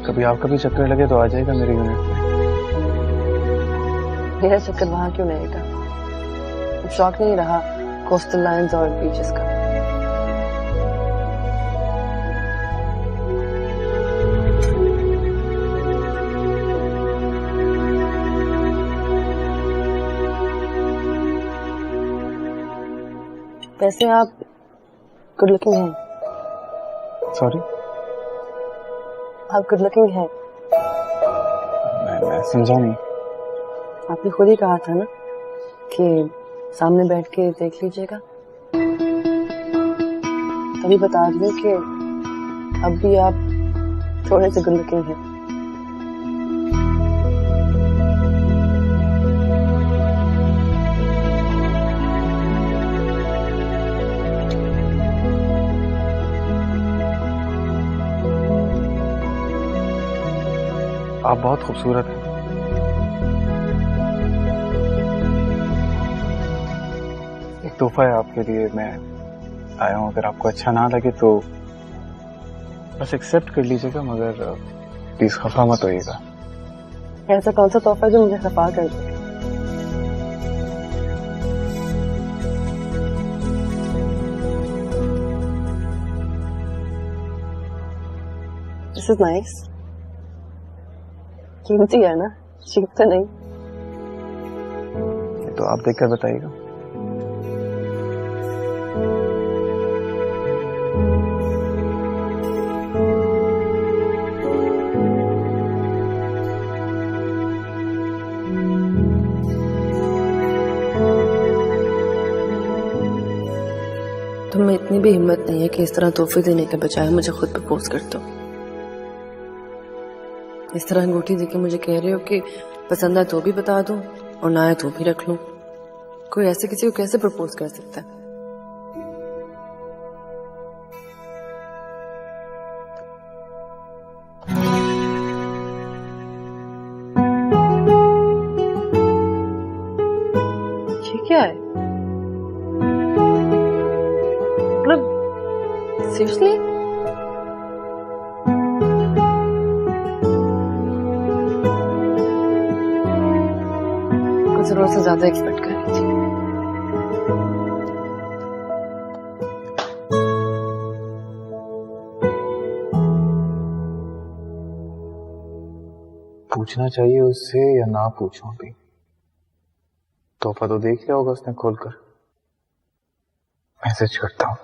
[SPEAKER 11] कभी आपका भी चक्कर लगे तो आ जाएगा मेरे यूनिट में।
[SPEAKER 7] मेरा चक्कर वहां क्यों रहेगा? शौक नहीं रहा कोस्टल लाइन्स और बीचेस का। वैसे आप गुड लुकिंग हैं।
[SPEAKER 11] सॉरी?
[SPEAKER 7] आप गुड लुकिंग हैं।
[SPEAKER 11] मैं समझा नहीं।
[SPEAKER 7] आपने खुद ही कहा था ना कि सामने बैठ के देख लीजिएगा, तभी बता रही हूँ कि अब भी आप थोड़े से गुड लुकिंग हैं।
[SPEAKER 11] आप बहुत खूबसूरत हैं। एक तोहफा है आपके लिए, मैं आया हूँ। अगर आपको अच्छा ना लगे तो बस एक्सेप्ट कर लीजिएगा, मगर प्लीज खफा मत होइएगा।
[SPEAKER 7] ऐसा कौन सा तोहफा जो मुझे खफा कर दे? This is nice. कीमती है ना, चीप तो नहीं।
[SPEAKER 11] ये तो आप देखकर बताइएगा।
[SPEAKER 7] तुम में इतनी भी हिम्मत नहीं है कि इस तरह तोहफे देने के बजाय मुझे खुद प्रपोज कर दो। इस तरह अंगूठी देके मुझे कह रहे हो कि पसंद आए तो भी बता दूं और ना आए तो भी रख लूं। कोई ऐसे किसी को कैसे प्रपोज कर सकता है? ये क्या है? मतलब सीरियसली? कुछ जरूरत से ज्यादा एक्सपेक्ट कर रही थी।
[SPEAKER 11] पूछना चाहिए उससे या ना पूछूं भी? तोहफा तो देख लिया होगा उसने खोलकर। मैसेज करता हूं।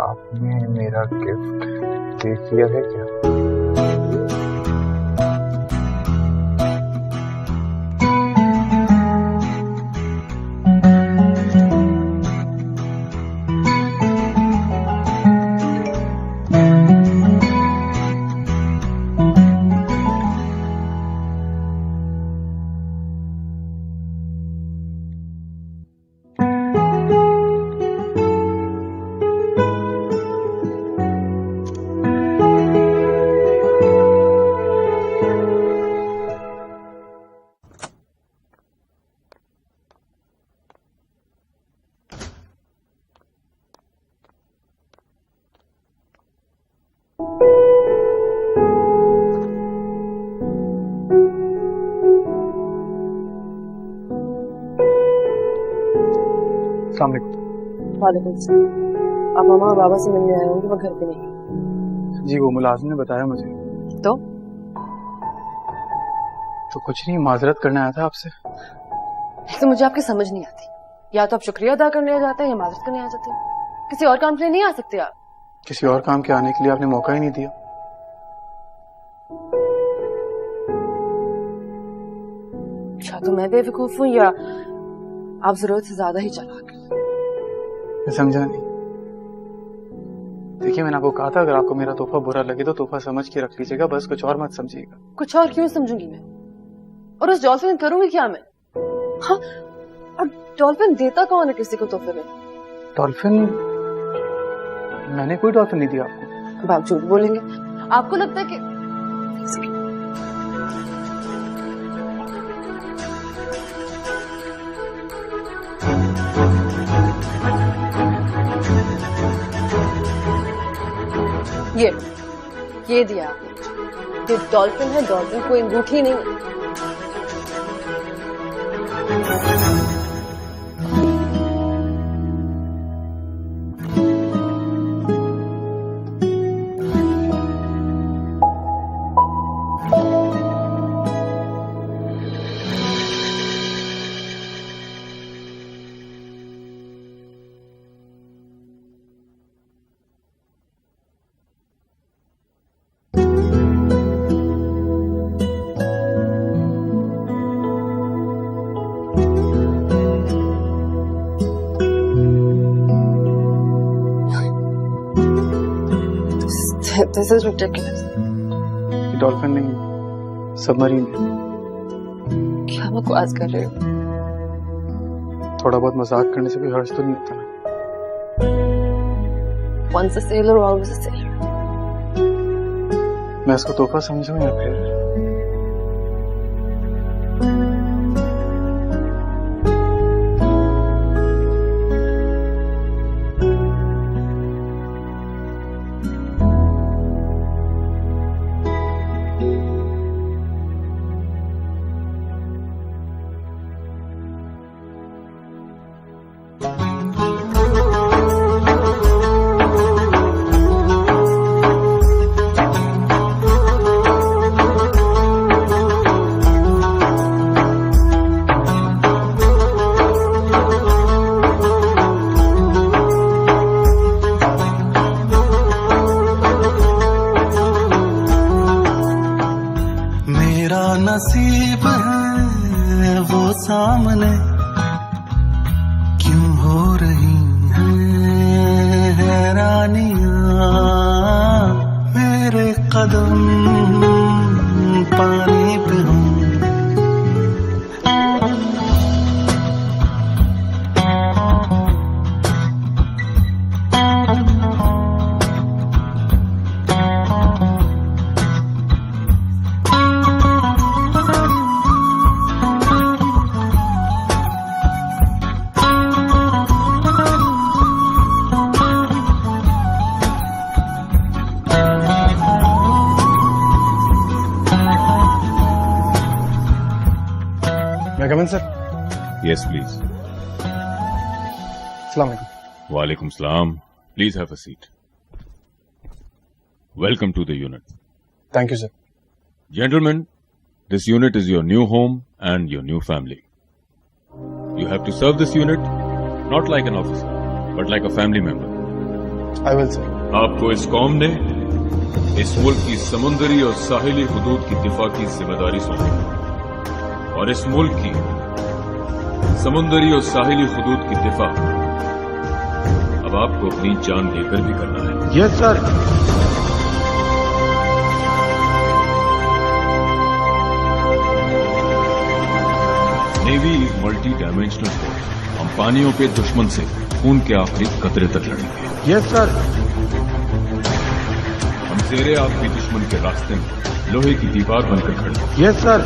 [SPEAKER 11] आपने मेरा गिफ्ट देख लिया है क्या?
[SPEAKER 7] वालेकुम सलाम। आप मामा और बाबा से मिलने आए होंगे, वो घर पे नहीं।
[SPEAKER 11] जी वो मुलाजिम ने बताया मुझे।
[SPEAKER 7] तो
[SPEAKER 11] कुछ नहीं, माजरत करने आया था आपसे।
[SPEAKER 7] तो मुझे आपकी समझ नहीं आती, या तो आप शुक्रिया अदा करने आ जाते हैं या माजरत करने आ जाते हैं। किसी और काम के लिए नहीं आ सकते आप?
[SPEAKER 11] किसी और काम के आने के लिए आपने मौका ही नहीं दिया।
[SPEAKER 7] अच्छा तो मैं बेवकूफ हूँ या आप जरूरत से ज्यादा ही चालाक हैं?
[SPEAKER 11] मैं समझा नहीं। देखिए मैंने आपको कहा था अगर आपको मेरा तोहफा बुरा लगे तो तोहफा समझ के रख लीजिएगा, बस कुछ और मत समझिएगा।
[SPEAKER 7] कुछ और क्यों समझूंगी मैं? और उस डॉल्फिन करूंगी क्या मैं? हाँ, और डॉल्फिन देता कौन है किसी को तोहफे में?
[SPEAKER 11] डॉल्फिन? मैंने कोई डॉल्फिन नहीं दिया आपको।
[SPEAKER 7] अब आप झूठ बोलेंगे। आपको लगता है कि ये दिया आपने। ये डॉल्फिन है, डॉल्फिन कोई अंगूठी नहीं है। This is ridiculous.
[SPEAKER 11] ये डॉल्फिन नहीं, सबमरीन है।
[SPEAKER 7] क्या बकवास कर रहे हो?
[SPEAKER 11] थोड़ा बहुत मजाक करने से कोई हर्ज तो नहीं होता ना।
[SPEAKER 7] Once a sailor, always a sailor.
[SPEAKER 11] मैं इसको तोहफा समझूं या फिर?
[SPEAKER 9] नसीब है वो सामने क्यों हो रही हैं हैरानियां, मेरे कदम पानी पे हूँ।
[SPEAKER 11] मैं कम इन सर?
[SPEAKER 20] Yes, please.
[SPEAKER 11] अस्सलाम वालेकुम।
[SPEAKER 20] Walaikum salam. Please have a seat. Welcome to the unit.
[SPEAKER 11] Thank you sir.
[SPEAKER 20] Gentlemen, this unit is your new home and your new family. You have to serve this unit not like an officer, but like a family member.
[SPEAKER 11] I will, sir.
[SPEAKER 20] आपको इस कौम ने इस मुल्क की समुद्री और साहिली हुदूद की दिफा की जिम्मेदारी सौंपी और इस मुल्क की समुद्री और साहिली हुदूद की दिफा अब आपको अपनी जान देकर भी करना है।
[SPEAKER 11] Yes sir.
[SPEAKER 20] Navy is multi dimensional force. हम पानियों के दुश्मन से खून के आखिरी कतरे तक लड़ेंगे।
[SPEAKER 11] Yes sir.
[SPEAKER 20] हम तेरे आपके दुश्मन के रास्ते में लोहे की दीवार बनकर खड़े हैं।
[SPEAKER 11] Yes sir.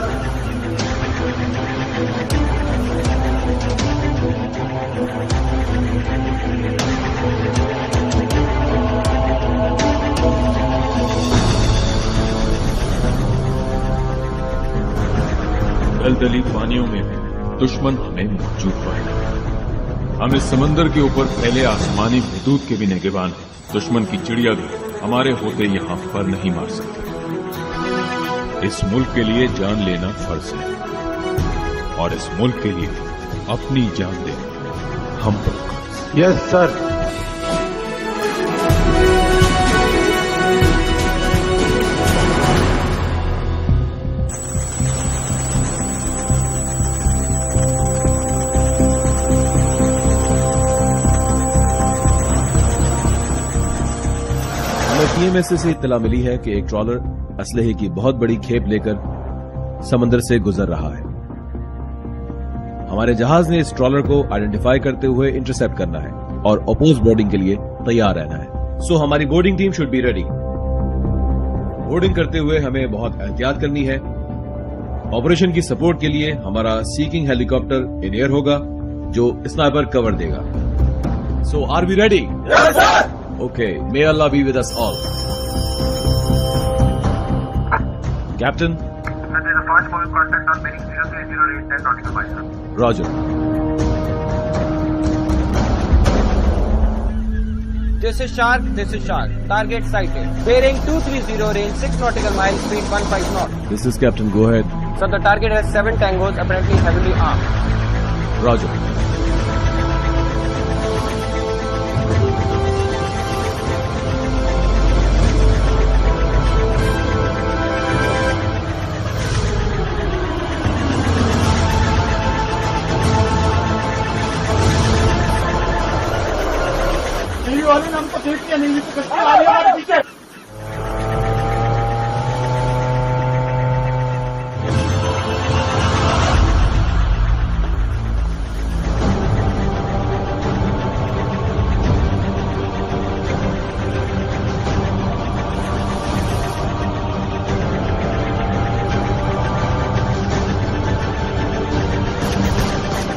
[SPEAKER 20] दलदली पानियों में भी दुश्मन हमें मौजूद पाएगा। हम इस समंदर के ऊपर फैले आसमानी हुदूद के भी निगहबान हैं। दुश्मन की चिड़िया भी हमारे होते यहाँ पर नहीं मार सकती। इस मुल्क के लिए जान लेना फर्ज है और इस मुल्क के लिए अपनी जान देना हम पर।
[SPEAKER 11] Yes sir.
[SPEAKER 21] टीएमएसए से इत्तला मिली है कि एक ट्रॉलर असलहे की बहुत बड़ी खेप लेकर समंदर से गुजर रहा है। हमारे जहाज ने इस ट्रॉलर को आइडेंटिफाई करते हुए इंटरसेप्ट करना है और अपोज बोर्डिंग के लिए तैयार रहना है। सो हमारी boarding team should be ready. Boarding करते हुए हमें बहुत एहतियात करनी है। ऑपरेशन की सपोर्ट के लिए हमारा सीकिंग हेलीकॉप्टर इन एयर होगा जो स्नाइपर कवर देगा। So are we ready? Okay, may Allah be with us all. Captain?
[SPEAKER 22] There is a fast moving contact on bearing 0308 10 nautical miles.
[SPEAKER 21] Roger.
[SPEAKER 23] This is Shark, this is Shark. Target sighted. Bearing 230, range 6 nautical miles, speed 15 knots.
[SPEAKER 21] This is Captain, go ahead.
[SPEAKER 23] So the target has 7 tangos, apparently heavily armed.
[SPEAKER 21] Roger.
[SPEAKER 18] वाले ने हमको देख लिया नहीं तो कश्ती आ रही है हमारे पीछे।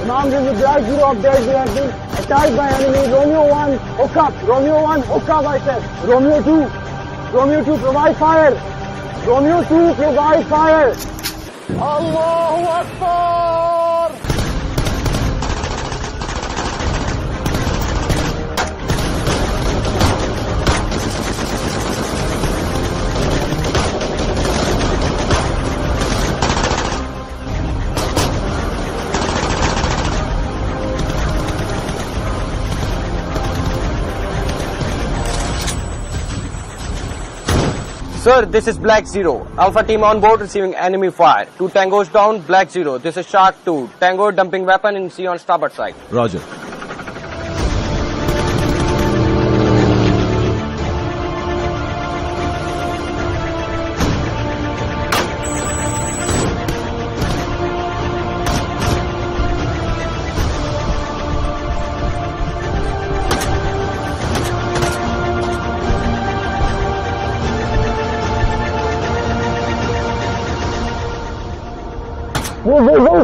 [SPEAKER 14] Command is the Black Zero update. We have been attacked by enemy. Romeo 1, hook up. Romeo 1, hook up, I said. Romeo 2, provide fire. Romeo 2, provide fire. Allahu Akbar.
[SPEAKER 23] Sir, this is Black Zero. Alpha team on board receiving enemy fire. 2 tangos down, Black Zero. This is Shark 2. Tango dumping weapon in sea on starboard side.
[SPEAKER 21] Roger.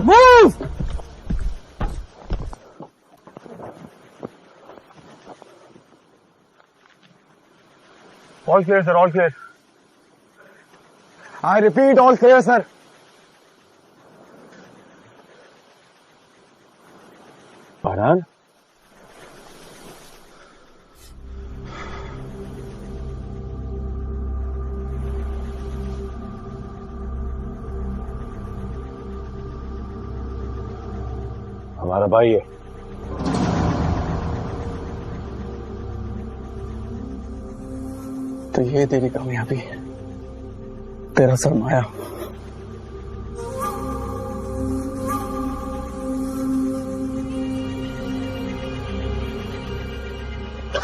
[SPEAKER 14] Move! All clear, sir, all clear. I repeat, all clear, sir.
[SPEAKER 8] Farhan, हमारा भाई है।
[SPEAKER 11] तो ये तेरी कामयाबी, तेरा सरमाया।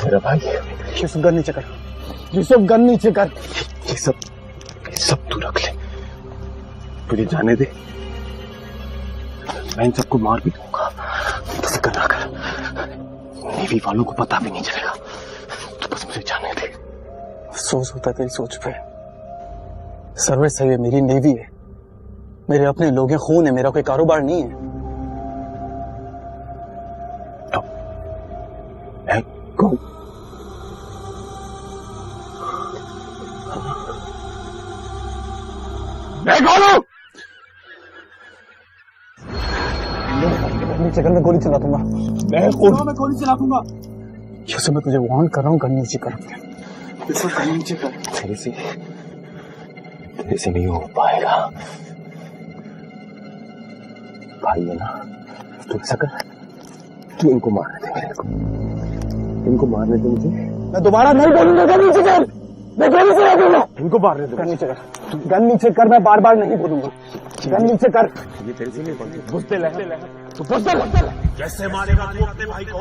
[SPEAKER 8] मेरा भाई,
[SPEAKER 11] यूसुफ गन नीचे कर, यूसुफ गन नीचे कर।
[SPEAKER 8] ये सब तू रख ले, तुझे जाने दे, मैं इन सबको मार भी दूंगा। तो फिक्र ना कर, नेवी वालों को पता भी नहीं चलेगा। तो बस मुझे जाने दे।
[SPEAKER 11] अफसोस होता है तेरी सोच पे। सर्विस है ये, मेरी नेवी है, मेरे अपने लोग हैं, खून है, मेरा कोई कारोबार नहीं है।
[SPEAKER 8] तो मैं कौन? मैं कौन हूं?
[SPEAKER 11] नीचे कर, मैं गोली चला दूंगा।
[SPEAKER 8] मैं
[SPEAKER 11] गोली चला दूंगा। यूसुफ, मैं तुझे वार्न कर रहा हूँ, गन नीचे कर। यूसुफ, गन नीचे कर।
[SPEAKER 8] तेरे से नहीं हो पाएगा। भाई है ना, तू ऐसा कर, तू इनको मारने दे मेरे को, इनको मारने दे मुझे।
[SPEAKER 11] मैं दोबारा नहीं बोलूंगा, गन नीचे कर। मैं गोली चला दूंगा।
[SPEAKER 8] इनको मारने दे।
[SPEAKER 11] गन नीचे कर, गन नीचे कर, मैं बार बार नहीं बोलूंगा। गन नीचे कर।
[SPEAKER 8] ये तेरे से नहीं बनती। बुझते ले,
[SPEAKER 11] तू बुझते ले।
[SPEAKER 13] कैसे मारेगा तू अपने भाई को?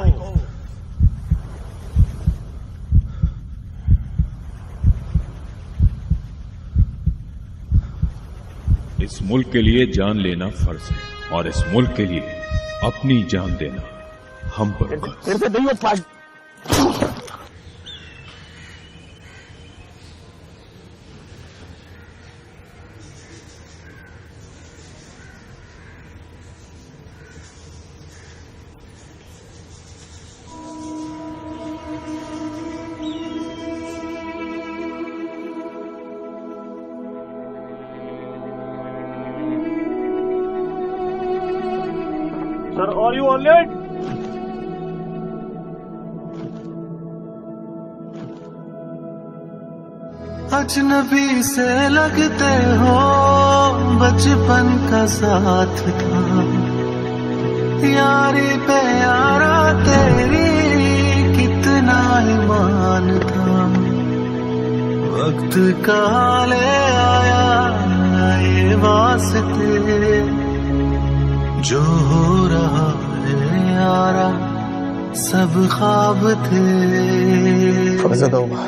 [SPEAKER 20] इस मुल्क के लिए जान लेना फर्ज है और इस मुल्क के लिए अपनी जान देना हम पर फर्ज।
[SPEAKER 11] तेरे से नहीं हो पाएगा।
[SPEAKER 13] Sir, are you on it?
[SPEAKER 9] अजनबी से लगते हो, बचपन का साथ था, यारी पे यारा तेरी कितना ईमान था। वक्त का ले आया ये वास्ते, जो हो रहा है यारा सब ख्वाब थे।
[SPEAKER 11] फर्जद होगा।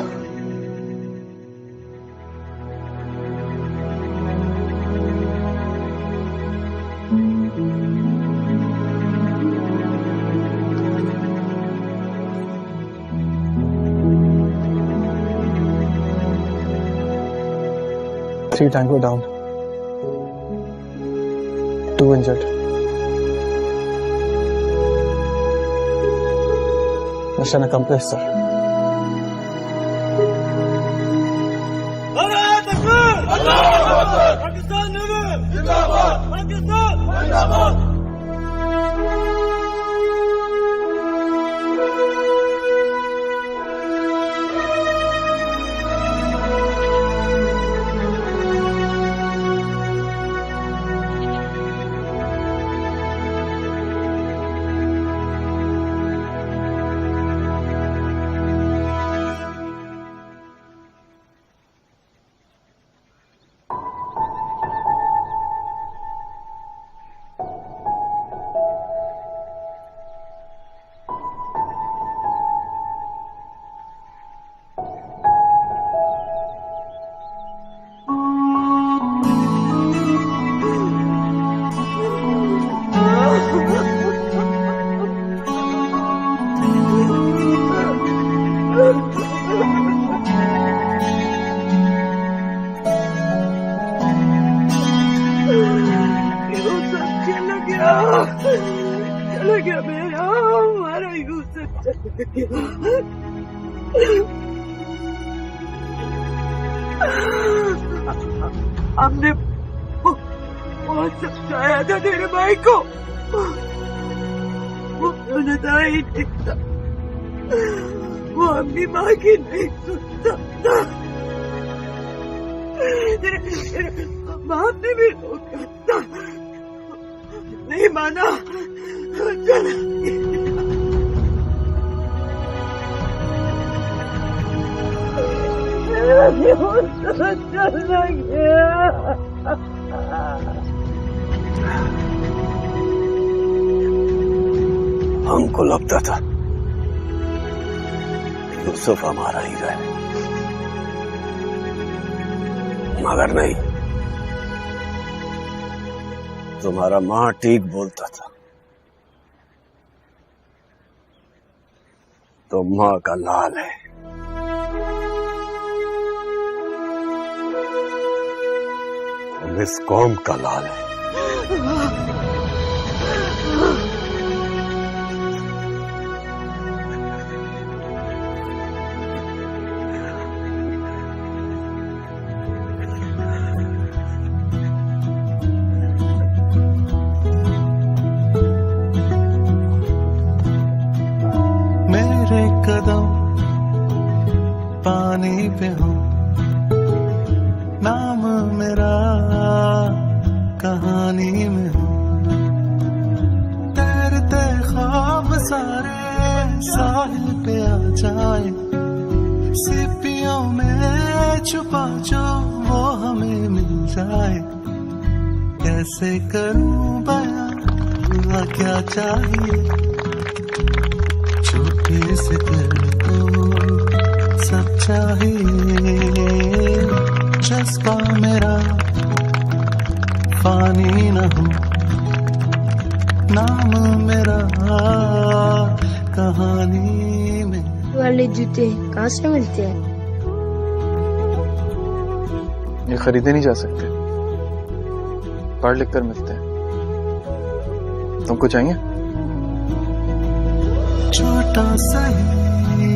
[SPEAKER 11] Three Tango down, 2 injured. Mission accomplished, sir.
[SPEAKER 13] Pakistan जिंदाबाद, पाकिस्तान जिंदाबाद। चला गया मेरा हमारा यूसुफ चला गया। हमने बहुत समझाया था तेरे भाई को, सुनता ही नहीं था, वो अपनी माँ की नहीं सुनता था। बाप ने भी रोका था, नहीं माना, चला चला गया।
[SPEAKER 12] हमको लगता था यूसुफ हमारा हीरा है, मगर नहीं, तुम्हारा माँ ठीक बोलता था, तो माँ का लाल है। तुम इस कौम का लाल है।
[SPEAKER 9] मेरे कदम पानी पे हो, नाम मेरा कहानी में हो, तैरते ख्वाब सारे साहिल पे आ जाए, सीपियों में छुपा जो वो हमें मिल जाए, कैसे करूं बयां क्या चाहिए, छोटी सी दिल को सब चाहिए, जज्बा मेरा फानी न हो, नाम मेरा कहानी में।
[SPEAKER 2] वाले जूते कहाँ से मिलते हैं?
[SPEAKER 11] ये खरीदे नहीं जा सकते, पढ़ लिख कर मिलते हैं। तुमको चाहिए?
[SPEAKER 9] छोटा सही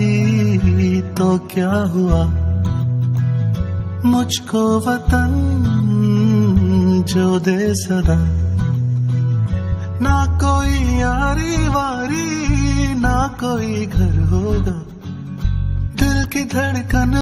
[SPEAKER 9] तो क्या हुआ, मुझको वतन जो दे सदा, ना कोई यारी वारी, ना कोई घर होगा, दिल की धड़कन